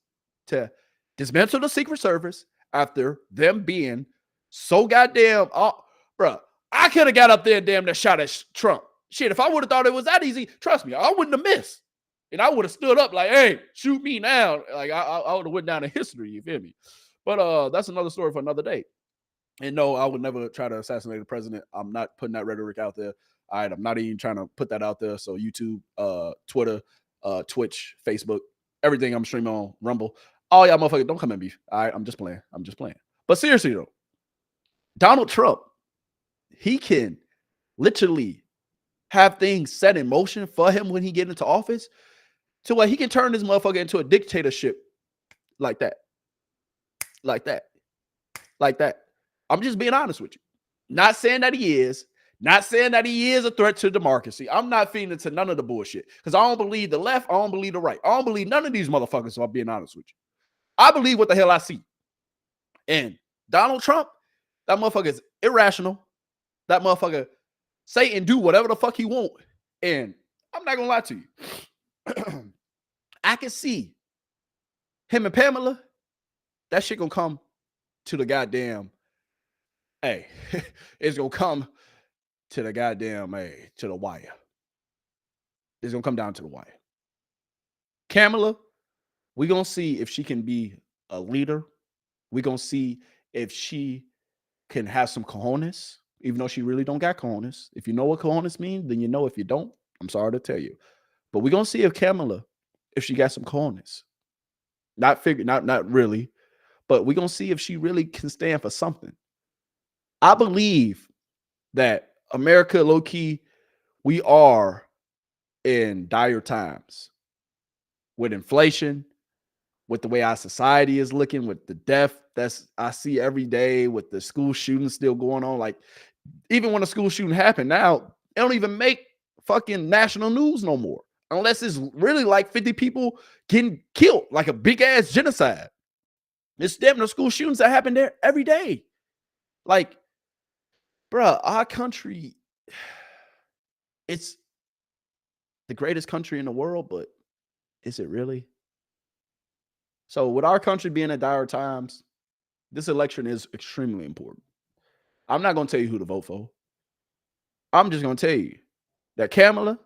to dismantle the Secret Service after them being so goddamn, bruh, I could have got up there and damn near shot at Trump. Shit, if I would have thought it was that easy, trust me, I wouldn't have missed. And I would have stood up like, hey, shoot me now. Like, I would have went down in history, you feel me? But that's another story for another day. And no, I would never try to assassinate the president. I'm not putting that rhetoric out there. All right, I'm not even trying to put that out there. So YouTube, Twitter, Twitch, Facebook, everything I'm streaming on, Rumble. Oh, y'all motherfuckers, don't come at me. All right, I'm just playing. But seriously, though, Donald Trump, he can literally have things set in motion for him when he get into office to where he can turn this motherfucker into a dictatorship like that. I'm just being honest with you. Not saying that he is. Not saying that he is a threat to democracy. I'm not feeding into none of the bullshit because I don't believe the left. I don't believe the right. I don't believe none of these motherfuckers, if I'm being honest with you. I believe what the hell I see. And Donald Trump, that motherfucker is irrational. That motherfucker say and do whatever the fuck he want. And I'm not going to lie to you. I can see him and Pamela, that shit going to come to the goddamn, hey, it's going to come to the goddamn, hey, to the wire. It's going to come down to the wire. Kamala, we're going to see if she can be a leader. We're going to see if she can have some cojones, even though she really don't got cojones. If you know what cojones mean, then you know. If you don't, I'm sorry to tell you. But we're going to see if Kamala, if she got some cojones. Not really, but we're going to see if she really can stand for something. I believe that America, low-key, we are in dire times with inflation, with the way our society is looking, with the death that's I see every day, with the school shootings still going on. Like, even when a school shooting happened, now they don't even make fucking national news no more, unless it's really like 50 people getting killed, like a big ass genocide. It's damn the school shootings that happen there every day. Like, bruh, our country, it's the greatest country in the world, but is it really? So with our country being in dire times, this election is extremely important. I'm not going to tell you who to vote for. I'm just going to tell you that Kamala,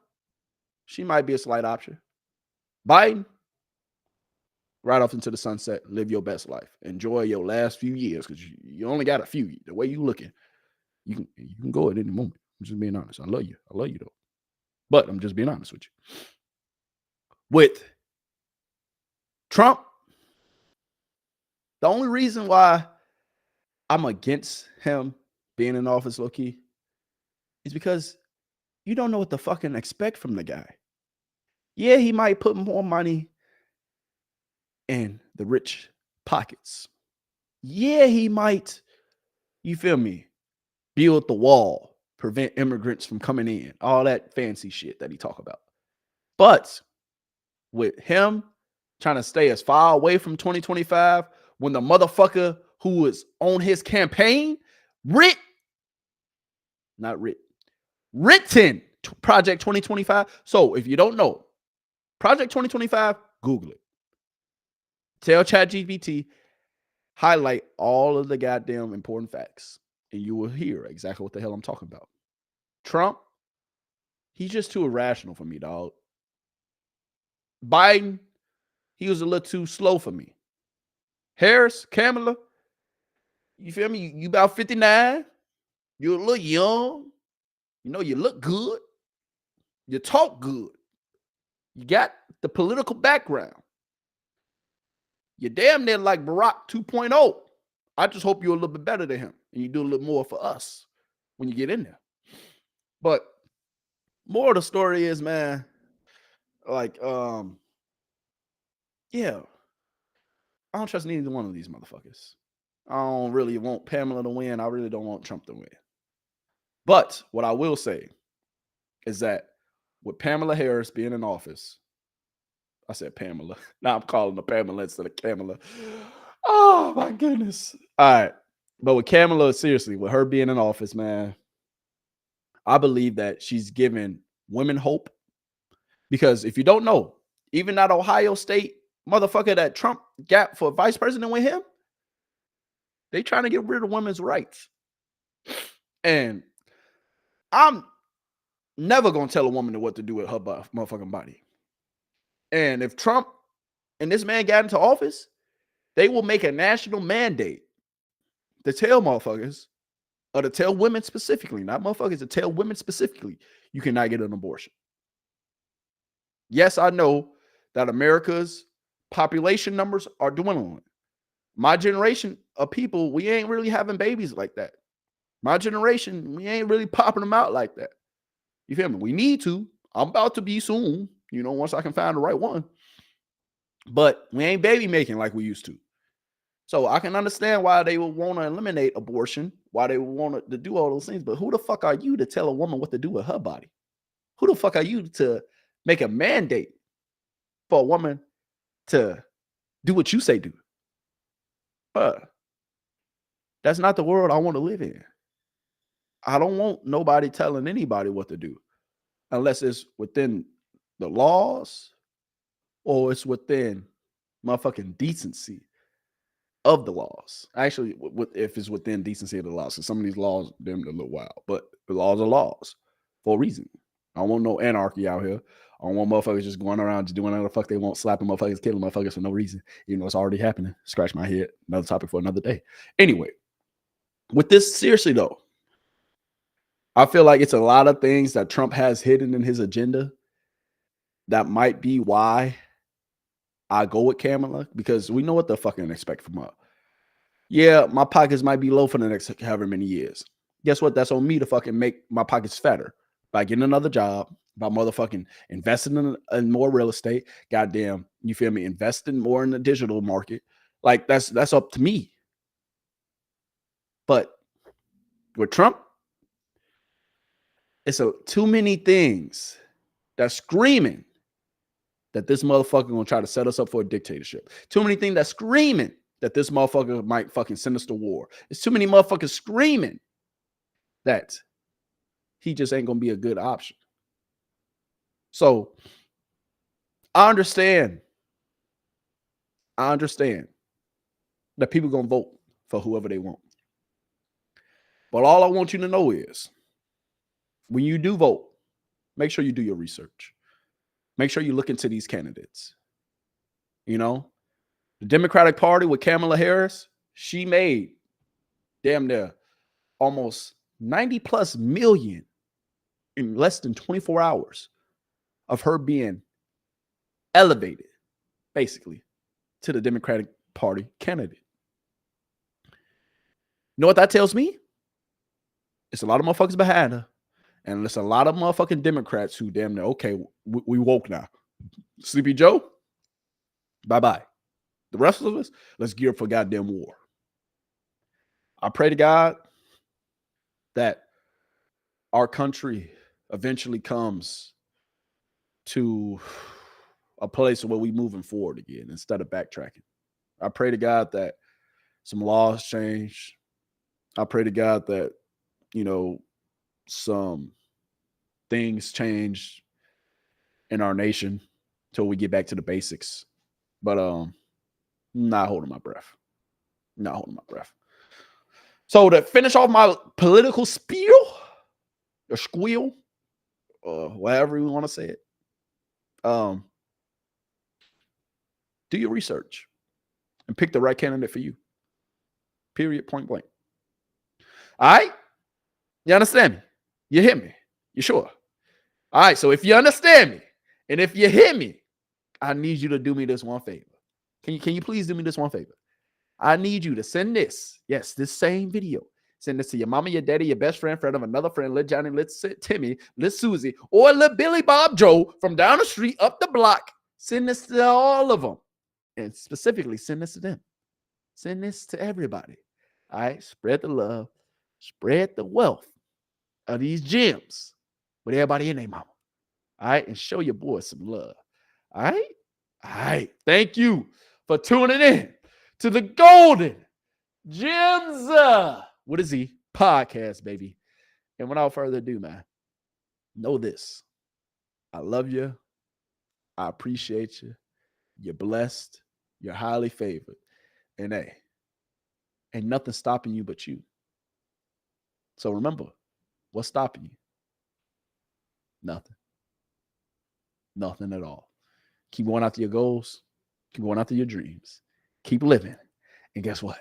she might be a slight option. Biden, right off into the sunset, live your best life. Enjoy your last few years because you only got a few. The way you looking, you can go at any moment. I'm just being honest. I love you though. But I'm just being honest with you. With Trump, the only reason why I'm against him being in office, low-key, is because you don't know what to fucking expect from the guy. Yeah, he might put more money in the rich pockets. Yeah, he might, you feel me, build the wall, prevent immigrants from coming in, all that fancy shit that he talk about. But with him trying to stay as far away from 2025, when the motherfucker who was on his campaign written Project 2025. So if you don't know, Project 2025, Google it. Tell ChatGPT, highlight all of the goddamn important facts, and you will hear exactly what the hell I'm talking about. Trump, he's just too irrational for me, dog. Biden, he was a little too slow for me. Harris, Kamala, you feel me? You about 59. You're a little young. You know, you look good. You talk good. You got the political background. You're damn near like Barack 2.0. I just hope you're a little bit better than him and you do a little more for us when you get in there. But more of the story is, man, like, yeah, I don't trust neither one of these motherfuckers. I don't really want Pamela to win. I really don't want Trump to win. But what I will say is that with Pamela Harris being in office, I said Pamela. Now I'm calling her Pamela instead of Kamala. Oh, my goodness. All right. But with Kamala, seriously, with her being in office, man, I believe that she's giving women hope. Because if you don't know, even that Ohio State motherfucker that Trump got for vice president with him, they trying to get rid of women's rights. And I'm never going to tell a woman what to do with her motherfucking body. And if Trump and this man got into office, they will make a national mandate to tell motherfuckers, or to tell women specifically, not motherfuckers, to tell women specifically, you cannot get an abortion. Yes, I know that America's population numbers are dwindling. My generation of people, we ain't really having babies like that. My generation, we ain't really popping them out like that. You feel me? We need to. I'm about to be soon, you know, once I can find the right one. But we ain't baby making like we used to. So I can understand why they would want to eliminate abortion, why they would want to do all those things. But who the fuck are you to tell a woman what to do with her body? Who the fuck are you to make a mandate for a woman to do what you say do? That's not the world I want to live in. I don't want nobody telling anybody what to do unless it's within the laws or it's within motherfucking decency of the laws. Actually, if it's within decency of the laws, because some of these laws, them a little wild, but the laws are laws for a reason. I don't want no anarchy out here. I don't want motherfuckers just going around just doing whatever the fuck they want, slapping motherfuckers, killing motherfuckers for no reason. You know, it's already happening. Scratch my head. Another topic for another day. Anyway, with this, seriously though, I feel like it's a lot of things that Trump has hidden in his agenda that might be why I go with Kamala, because we know what the fucking expect from her. Yeah, my pockets might be low for the next however many years. Guess what? That's on me to fucking make my pockets fatter by getting another job, by motherfucking investing in more real estate. Goddamn, you feel me? Investing more in the digital market. Like that's up to me. But with Trump, it's too many things that's screaming that this motherfucker gonna try to set us up for a dictatorship. Too many things that's screaming that this motherfucker might fucking send us to war. It's too many motherfuckers screaming that he just ain't gonna be a good option. So I understand that people gonna vote for whoever they want. But all I want you to know is when you do vote, make sure you do your research. Make sure you look into these candidates. You know, the Democratic Party with Kamala Harris, she made damn near almost 90 plus million in less than 24 hours of her being elevated, basically, to the Democratic Party candidate. You know what that tells me? It's a lot of motherfuckers behind her. And there's a lot of motherfucking Democrats who damn near, okay, we woke now. Sleepy Joe, bye-bye. The rest of us, let's gear up for goddamn war. I pray to God that our country eventually comes to a place where we moving forward again instead of backtracking. I pray to God that some laws change. I pray to God that, you know, some things change in our nation till we get back to the basics. But not holding my breath. Not holding my breath. So to finish off my political spiel, or squeal, or whatever you want to say it, Do your research and pick the right candidate for you. Period, point blank. All right? You understand me? You hear me? You sure? All right, so if you understand me and if you hear me, I need you to do me this one favor. Can you please do me this one favor? I need you to send this. Yes, this same video. Send this to your mama, your daddy, your best friend of another friend, Lil Johnny, Lil Timmy, Lil Susie, or Lil Billy Bob Joe from down the street, up the block. Send this to all of them. And specifically, send this to them. Send this to everybody. All right? Spread the love. Spread the wealth of these gems with everybody in their mama. All right? And show your boys some love. All right? All right. Thank you for tuning in to the Golden Gems. What is he? Podcast, baby. And without further ado, man, know this. I love you. I appreciate you. You're blessed. You're highly favored. And hey, ain't nothing stopping you but you. So remember, what's stopping you? Nothing. Nothing at all. Keep going after your goals. Keep going after your dreams. Keep living. And guess what?